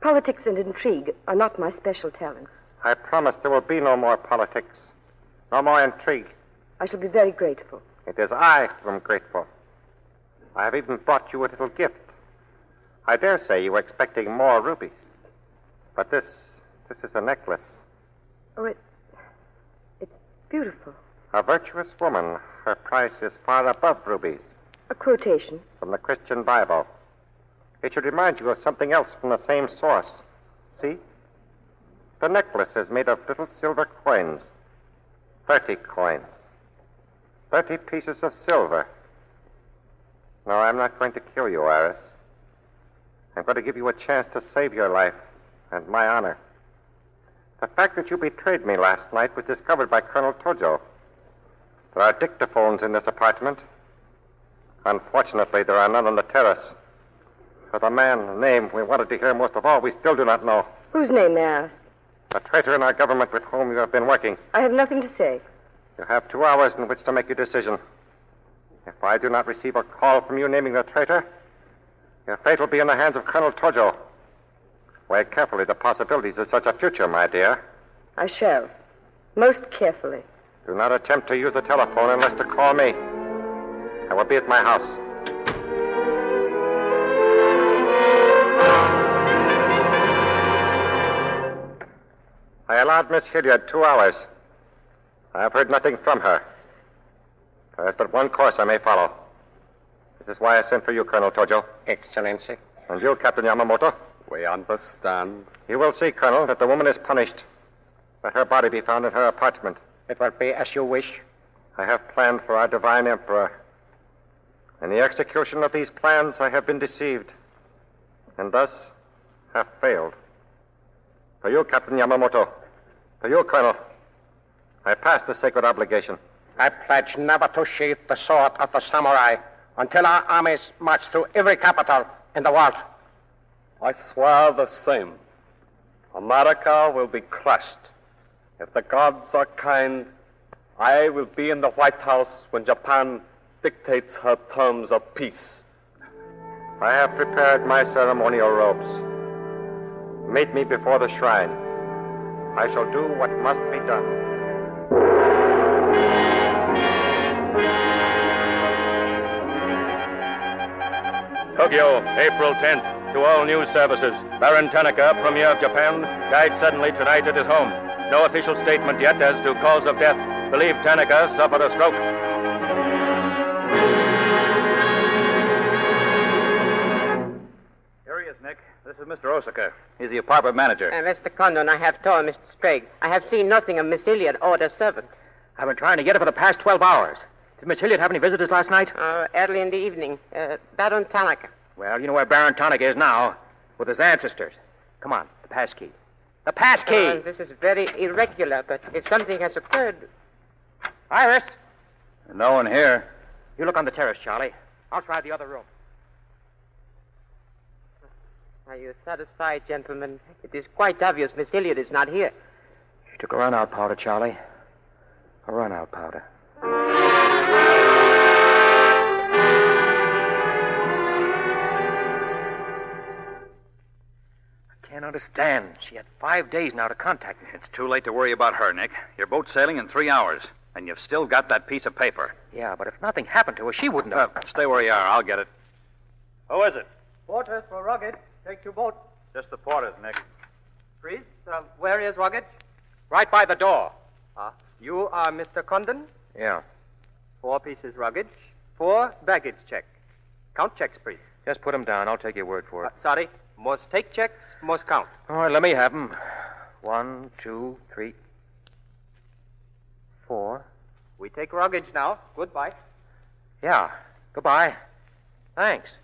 Politics and intrigue are not my special talents. I promise there will be no more politics. No more intrigue. I shall be very grateful. It is I who am grateful. I have even brought you a little gift. I dare say you were expecting more rubies. But this is a necklace. Oh, it's beautiful. A virtuous woman. Her price is far above rubies. A quotation. From the Christian Bible. It should remind you of something else from the same source. See? The necklace is made of little silver coins. 30 coins. 30 pieces of silver. No, I'm not going to kill you, Iris. I'm going to give you a chance to save your life and my honor. The fact that you betrayed me last night was discovered by Colonel Tojo. There are dictaphones in this apartment. Unfortunately, there are none on the terrace. For the man, name we wanted to hear most of all, we still do not know. Whose name, may I ask? A traitor in our government with whom you have been working. I have nothing to say. You have 2 hours in which to make your decision. If I do not receive a call from you naming the traitor, your fate will be in the hands of Colonel Tojo. Weigh carefully the possibilities of such a future, my dear. I shall. Most carefully. Do not attempt to use the telephone unless to call me. I will be at my house. I allowed Miss Hilliard 2 hours. I have heard nothing from her. There is but one course I may follow. This is why I sent for you, Colonel Tojo. Excellency. And you, Captain Yamamoto. We understand. You will see, Colonel, that the woman is punished. Let her body be found in her apartment. It will be as you wish. I have planned for our divine emperor. In the execution of these plans, I have been deceived, and thus have failed. For you, Captain Yamamoto. For you, Colonel. I pass the sacred obligation. I pledge never to sheathe the sword of the samurai until our armies march through every capital in the world. I swear the same. America will be crushed. If the gods are kind, I will be in the White House when Japan dictates her terms of peace. I have prepared my ceremonial robes. Meet me before the shrine. I shall do what must be done. Tokyo, April 10th. To all news services. Baron Tanaka, Premier of Japan, died suddenly tonight at his home. No official statement yet as to cause of death. Believe Tanaka suffered a stroke. Here he is, Nick. This is Mr. Osaka. He's the apartment manager. Mr. Condon, I have told Mr. Sprague. I have seen nothing of Miss Hilliard or the servant. I've been trying to get her for the past 12 hours. Did Miss Hilliard have any visitors last night? Early in the evening. Baron Tanaka. Well, you know where Baron Tanaka is now. With his ancestors. Come on, the passkey. The passkey! This is very irregular, but if something has occurred... Iris! No one here. You look on the terrace, Charlie. I'll try the other room. Are you satisfied, gentlemen? It is quite obvious Miss Hilliard is not here. She took a run-out powder, Charlie. A run-out powder. I can't understand. She had 5 days now to contact me. It's too late to worry about her, Nick. Your boat's sailing in 3 hours, and you've still got that piece of paper. Yeah, but if nothing happened to her, she wouldn't have. Stay where you are. I'll get it. Who is it? Porters for Rugged. Take your boat. Just the porters, Nick. Priest, where is Rugged? Right by the door. You are Mr. Condon? Yeah. 4 pieces luggage, 4 baggage check. Count checks, please. Just put them down. I'll take your word for it. Sorry. Must take checks, must count. All right, let me have them. 1, 2, 3, 4. We take luggage now. Goodbye. Yeah. Goodbye. Thanks.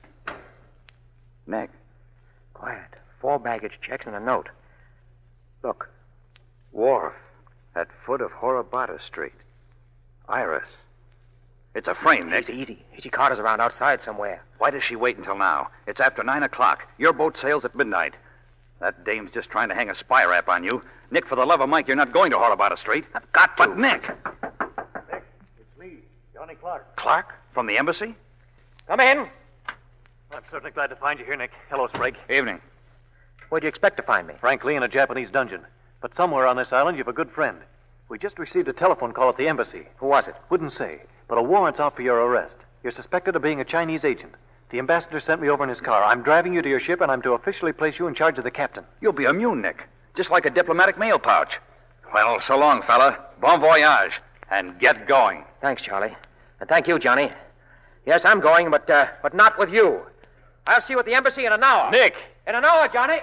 Nick. Quiet. 4 baggage checks and a note. Look. Wharf at foot of Horobata Street. Iris. It's a frame, Nick. Easy. Hitchy Carter's around outside somewhere. Why does she wait until now? It's after 9 o'clock. Your boat sails at midnight. That dame's just trying to hang a spy rap on you. Nick, for the love of Mike, you're not going to Horobata Street. I've got to. But, Nick. Nick, it's me, Johnny Clark. Clark? From the embassy? Come in. I'm certainly glad to find you here, Nick. Hello, Sprague. Evening. Where'd you expect to find me? Frankly, in a Japanese dungeon. But somewhere on this island, you've a good friend. We just received a telephone call at the embassy. Who was it? Wouldn't say, but a warrant's out for your arrest. You're suspected of being a Chinese agent. The ambassador sent me over in his car. I'm driving you to your ship, and I'm to officially place you in charge of the captain. You'll be immune, Nick. Just like a diplomatic mail pouch. Well, so long, fella. Bon voyage. And get going. Thanks, Charlie. And thank you, Johnny. Yes, I'm going, but not with you. I'll see you at the embassy in an hour. Nick! In an hour, Johnny.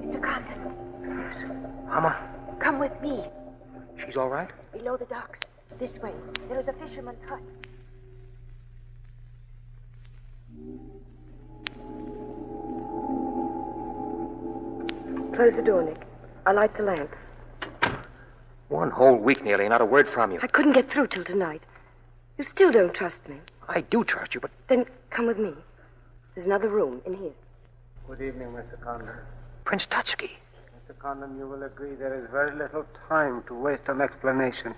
Mr. Condon. Yes. Mama. Come with me. She's all right? Below the docks. This way. There is a fisherman's hut. Close the door, Nick. I'll light the lamp. 1 whole week nearly, not a word from you. I couldn't get through till tonight. You still don't trust me. I do trust you, but... Then come with me. There's another room in here. Good evening, Mr. Condon. Prince Tatsuki. Mr. Condon, you will agree there is very little time to waste on explanations.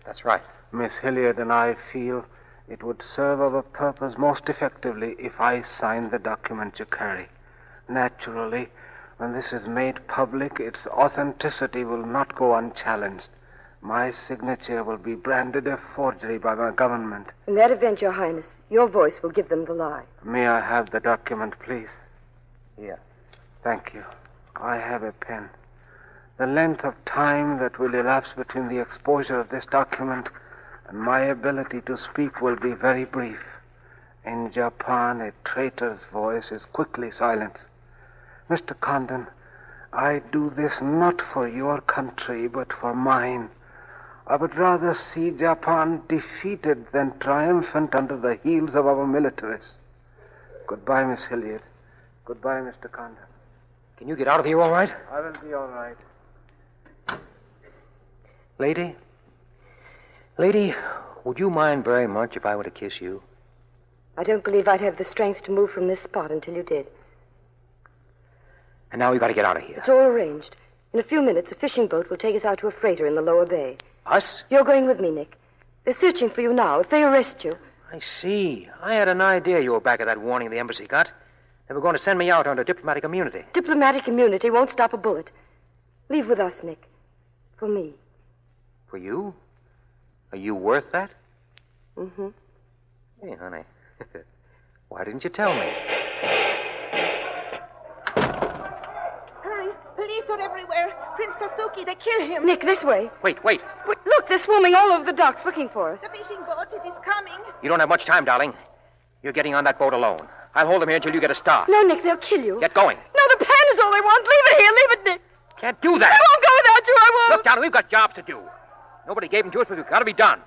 That's right. Miss Hilliard and I feel it would serve our purpose most effectively if I signed the document you carry. Naturally, when this is made public, its authenticity will not go unchallenged. My signature will be branded a forgery by my government. In that event, Your Highness, your voice will give them the lie. May I have the document, please? Here. Thank you. I have a pen. The length of time that will elapse between the exposure of this document and my ability to speak will be very brief. In Japan, a traitor's voice is quickly silenced. Mr. Condon, I do this not for your country, but for mine. I would rather see Japan defeated than triumphant under the heels of our militarists. Goodbye, Miss Hilliard. Goodbye, Mr. Condon. Can you get out of here all right? I will be all right. Lady, would you mind very much if I were to kiss you? I don't believe I'd have the strength to move from this spot until you did. And now we got to get out of here. It's all arranged. In a few minutes, a fishing boat will take us out to a freighter in the lower bay. Us? You're going with me, Nick. They're searching for you now. If they arrest you... I see. I had an idea you were back of that warning the embassy got. They were going to send me out under diplomatic immunity. Diplomatic immunity won't stop a bullet. Leave with us, Nick. For me. For you? Are you worth that? Mm-hmm. Hey, honey. Why didn't you tell me? Hurry! Police are everywhere. Prince Tatsuki, they kill him. Nick, this way. Wait. Look, they're swarming all over the docks looking for us. The fishing boat, it is coming. You don't have much time, darling. You're getting on that boat alone. I'll hold them here until you get a start. No, Nick, they'll kill you. Get going. No, the plan is all they want. Leave it here. Leave it, Nick. Can't do that. I won't go without you. I won't. Look, darling, we've got jobs to do. Nobody gave them to us, but we've got to be done.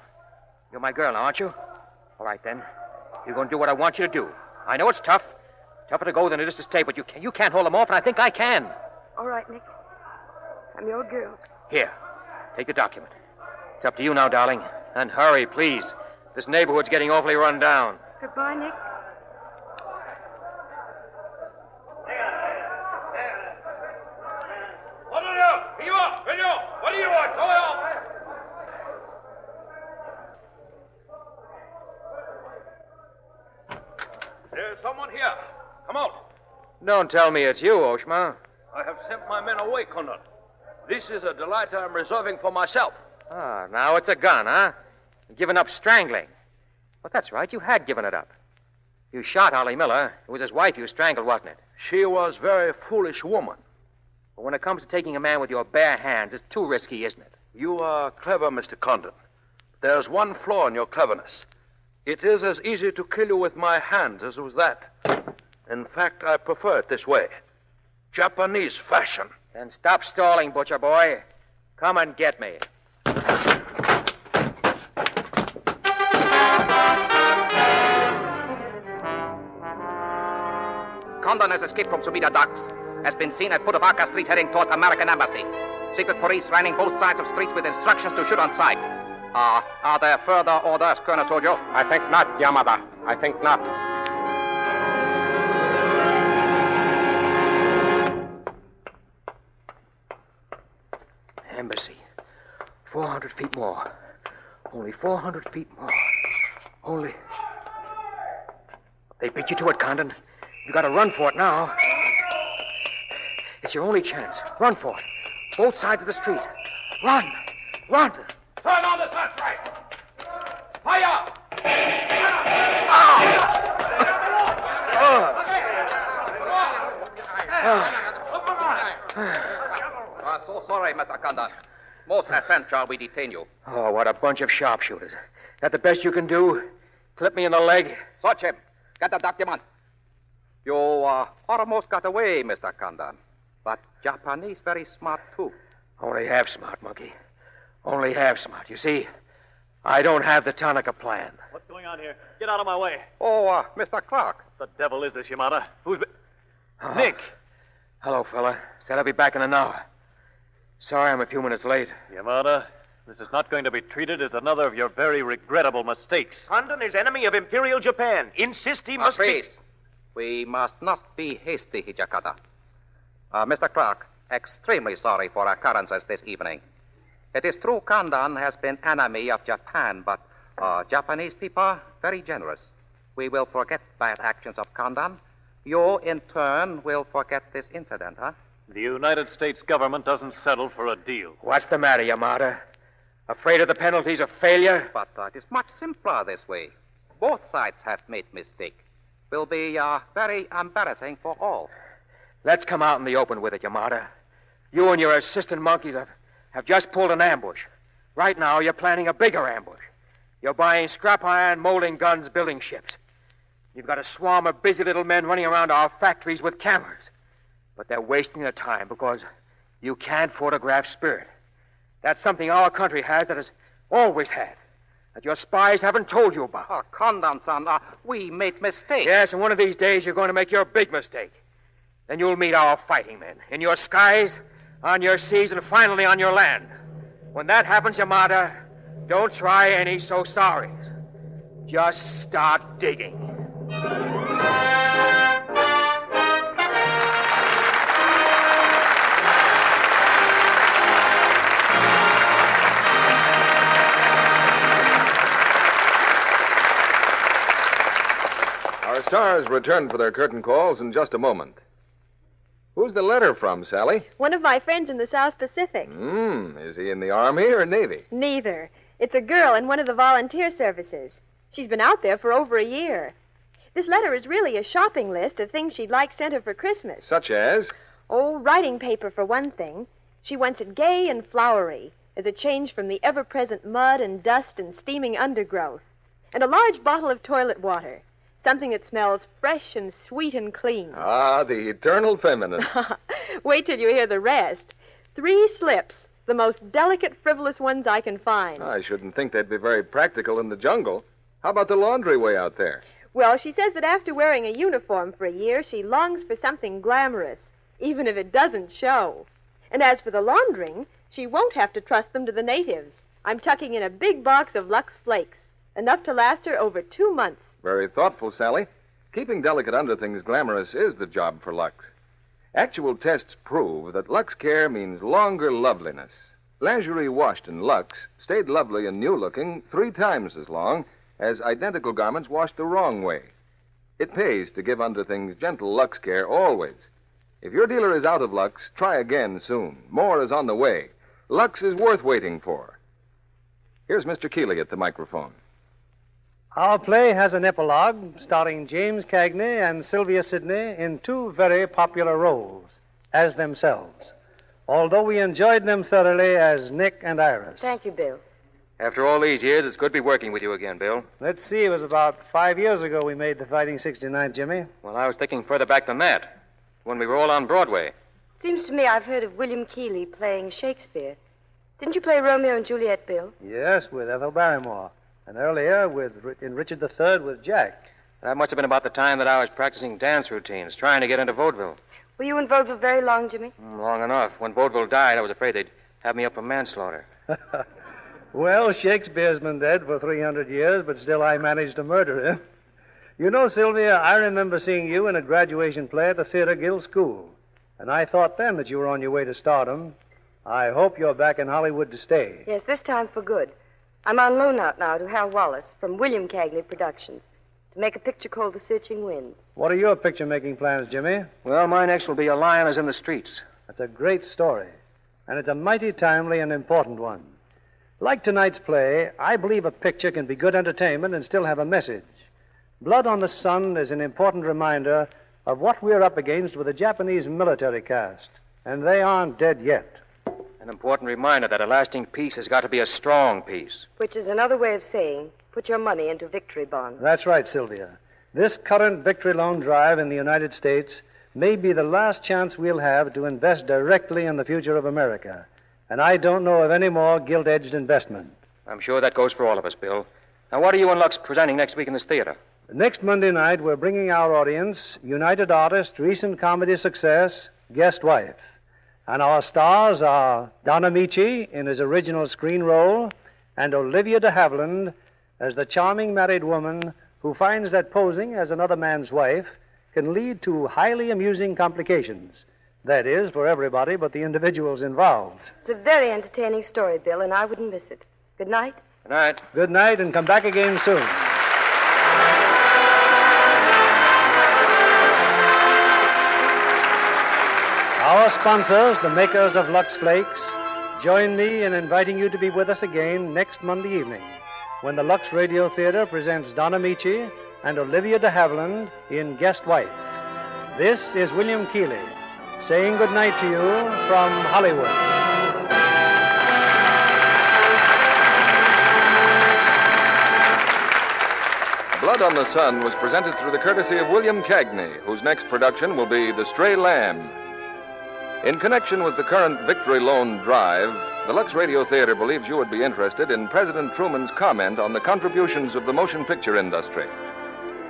You're my girl now, aren't you? All right, then. You're going to do what I want you to do. I know it's tough. Tougher to go than it is to stay, but you can't hold them off, and I think I can. All right, Nick. I'm your girl. Here, take the document. It's up to you now, darling. And hurry, please. This neighborhood's getting awfully run down. Goodbye, Nick. What do you want? Go on. There's someone here. Come out. Don't tell me it's you, Oshma. I have sent my men away, Condon. This is a delight I'm reserving for myself. Ah, now it's a gun, huh? Giving up strangling. Well, that's right. You had given it up. You shot Ollie Miller. It was his wife you strangled, wasn't it? She was a very foolish woman. But when it comes to taking a man with your bare hands, it's too risky, isn't it? You are clever, Mr. Condon. There's one flaw in your cleverness. It is as easy to kill you with my hands as with that. In fact, I prefer it this way. Japanese fashion. Then stop stalling, butcher boy. Come and get me. Condon has escaped from Sumida Docks. Has been seen at foot of Arca Street heading toward American Embassy. Secret police lining both sides of street with instructions to shoot on sight. Are there further orders, Colonel Tojo? I think not, Yamada. I think not. Embassy. 400 feet more. Only 400 feet more. Only... They beat you to it, Condon. You gotta run for it now. It's your only chance. Run for it. Both sides of the street. Run! Run! Turn on the searchlight! Fire! So sorry, Mr. Condon. Most assent shall we detain you. Oh, what a bunch of sharpshooters. That the best you can do? Clip me in the leg? Search him. Get the document. You almost got away, Mr. Condon. But Japanese very smart, too. Only half smart, monkey. Only half smart. You see, I don't have the Tanaka plan. What's going on here? Get out of my way. Oh, Mr. Clark. The devil is this, Yamada? Who's been... Oh. Nick! Hello, fella. Said I'll be back in an hour. Sorry I'm a few minutes late. Yamada, this is not going to be treated as another of your very regrettable mistakes. Condon is enemy of Imperial Japan. Insist he must Please. We must not be hasty, Hijakata. Mr. Clark, extremely sorry for occurrences this evening. It is true Condon has been enemy of Japan, but Japanese people are very generous. We will forget bad actions of Condon. You, in turn, will forget this incident, huh? The United States government doesn't settle for a deal. What's the matter, Yamada? Afraid of the penalties of failure? But it is much simpler this way. Both sides have made mistake. Will be very embarrassing for all. Let's come out in the open with it, Yamada. You and your assistant monkeys have just pulled an ambush. Right now, you're planning a bigger ambush. You're buying scrap iron, molding guns, building ships. You've got a swarm of busy little men running around our factories with cameras. But they're wasting their time because you can't photograph spirit. That's something our country has that has always had, that your spies haven't told you about. Oh, Condon-san, we made mistakes. Yes, and one of these days you're going to make your big mistake. Then you'll meet our fighting men in your skies, on your seas, and finally on your land. When that happens, Yamada, don't try any so-sorries. Just start digging. Our stars return for their curtain calls in just a moment. Who's the letter from, Sally? One of my friends in the South Pacific. Is he in the Army or Navy? Neither. It's a girl in one of the volunteer services. She's been out there for over a year. This letter is really a shopping list of things she'd like sent her for Christmas. Such as? Oh, writing paper for one thing. She wants it gay and flowery, as a change from the ever-present mud and dust and steaming undergrowth. And a large bottle of toilet water. Something that smells fresh and sweet and clean. Ah, the eternal feminine. Wait till you hear the rest. 3 slips, the most delicate, frivolous ones I can find. I shouldn't think they'd be very practical in the jungle. How about the laundry way out there? Well, she says that after wearing a uniform for a year, she longs for something glamorous, even if it doesn't show. And as for the laundering, she won't have to trust them to the natives. I'm tucking in a big box of Lux Flakes, enough to last her over 2 months. Very thoughtful, Sally. Keeping delicate underthings glamorous is the job for Lux. Actual tests prove that Lux Care means longer loveliness. Lingerie washed in Lux stayed lovely and new-looking 3 times as long as identical garments washed the wrong way. It pays to give underthings gentle Lux Care always. If your dealer is out of Lux, try again soon. More is on the way. Lux is worth waiting for. Here's Mr. Keeley at the microphone. Our play has an epilogue starring James Cagney and Sylvia Sidney in two very popular roles as themselves, although we enjoyed them thoroughly as Nick and Iris. Thank you, Bill. After all these years, it's good to be working with you again, Bill. Let's see, it was about 5 years ago we made the Fighting 69th, Jimmy. Well, I was thinking further back than that, when we were all on Broadway. Seems to me I've heard of William Keeley playing Shakespeare. Didn't you play Romeo and Juliet, Bill? Yes, with Ethel Barrymore. And earlier in Richard III with Jack. That must have been about the time that I was practicing dance routines, trying to get into vaudeville. Were you in vaudeville very long, Jimmy? Long enough. When vaudeville died, I was afraid they'd have me up for manslaughter. Well, Shakespeare's been dead for 300 years, but still I managed to murder him. You know, Sylvia, I remember seeing you in a graduation play at the Theater Guild School. And I thought then that you were on your way to stardom. I hope you're back in Hollywood to stay. Yes, this time for good. I'm on loan out now to Hal Wallace from William Cagney Productions to make a picture called The Searching Wind. What are your picture-making plans, Jimmy? Well, my next will be A Lion is in the Streets. That's a great story, and it's a mighty timely and important one. Like tonight's play, I believe a picture can be good entertainment and still have a message. Blood on the Sun is an important reminder of what we're up against with the Japanese military caste, and they aren't dead yet. An important reminder that a lasting peace has got to be a strong peace. Which is another way of saying, put your money into victory bonds. That's right, Sylvia. This current victory loan drive in the United States may be the last chance we'll have to invest directly in the future of America. And I don't know of any more gilt-edged investment. I'm sure that goes for all of us, Bill. Now, what are you and Lux presenting next week in this theater? Next Monday night, we're bringing our audience United Artists' recent comedy success, Guest Wife. And our stars are Don Amici in his original screen role and Olivia de Havilland as the charming married woman who finds that posing as another man's wife can lead to highly amusing complications. That is, for everybody but the individuals involved. It's a very entertaining story, Bill, and I wouldn't miss it. Good night. Good night. Good night, and come back again soon. Our sponsors, the makers of Lux Flakes, join me in inviting you to be with us again next Monday evening when the Lux Radio Theater presents Don Amici and Olivia de Havilland in Guest Wife. This is William Keeley saying good night to you from Hollywood. Blood on the Sun was presented through the courtesy of William Cagney, whose next production will be The Stray Lamb. In connection with the current Victory Loan Drive, the Lux Radio Theater believes you would be interested in President Truman's comment on the contributions of the motion picture industry.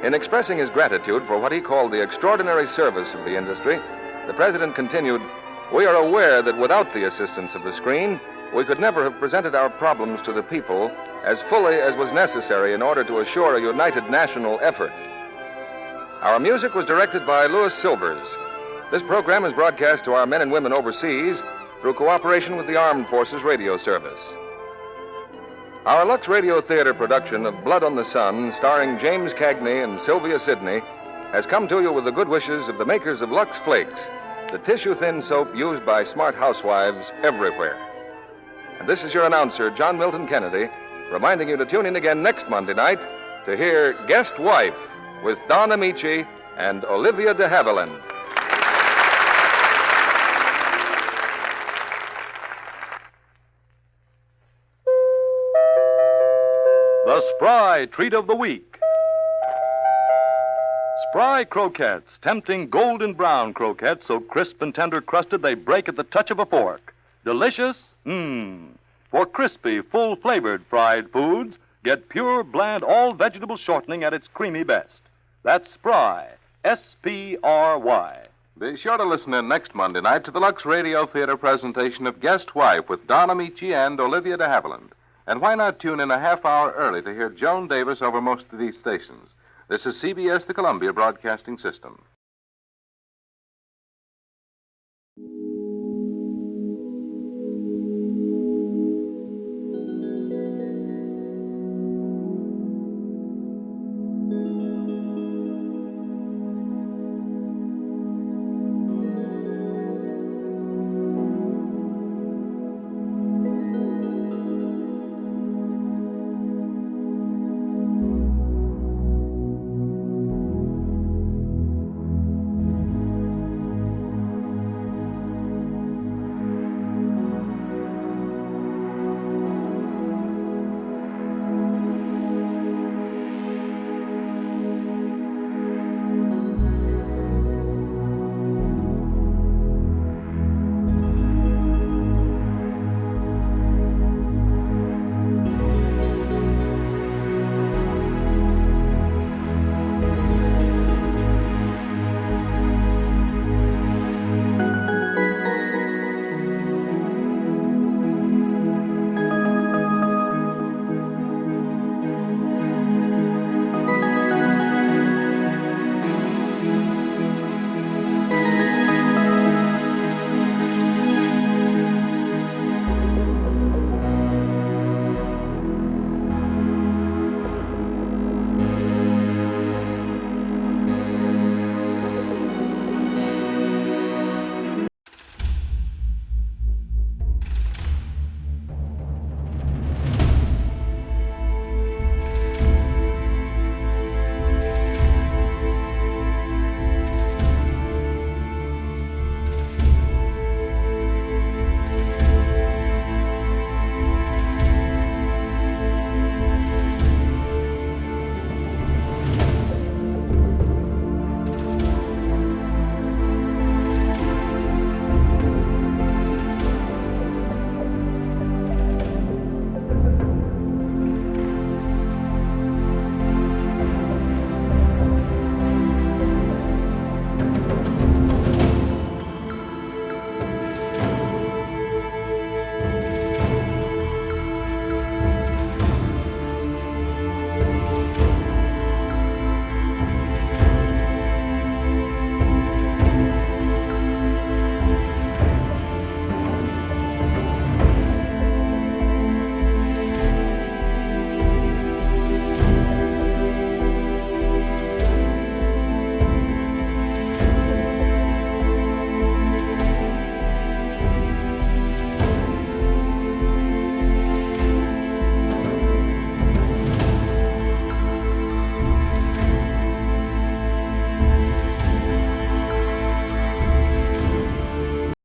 In expressing his gratitude for what he called the extraordinary service of the industry, the President continued, "We are aware that without the assistance of the screen, we could never have presented our problems to the people as fully as was necessary in order to assure a united national effort." Our music was directed by Louis Silvers. This program is broadcast to our men and women overseas through cooperation with the Armed Forces Radio Service. Our Lux Radio Theater production of Blood on the Sun, starring James Cagney and Sylvia Sidney, has come to you with the good wishes of the makers of Lux Flakes, the tissue-thin soap used by smart housewives everywhere. And this is your announcer, John Milton Kennedy, reminding you to tune in again next Monday night to hear Guest Wife with Don Amici and Olivia de Havilland. The Spry Treat of the Week. Spry croquettes, tempting golden brown croquettes so crisp and tender crusted they break at the touch of a fork. Delicious? For crispy, full-flavored fried foods, get pure, bland, all-vegetable shortening at its creamy best. That's Spry, S-P-R-Y. Be sure to listen in next Monday night to the Lux Radio Theater presentation of Guest Wife with Don Amici and Olivia de Havilland. And why not tune in a half hour early to hear Joan Davis over most of these stations? This is CBS, the Columbia Broadcasting System.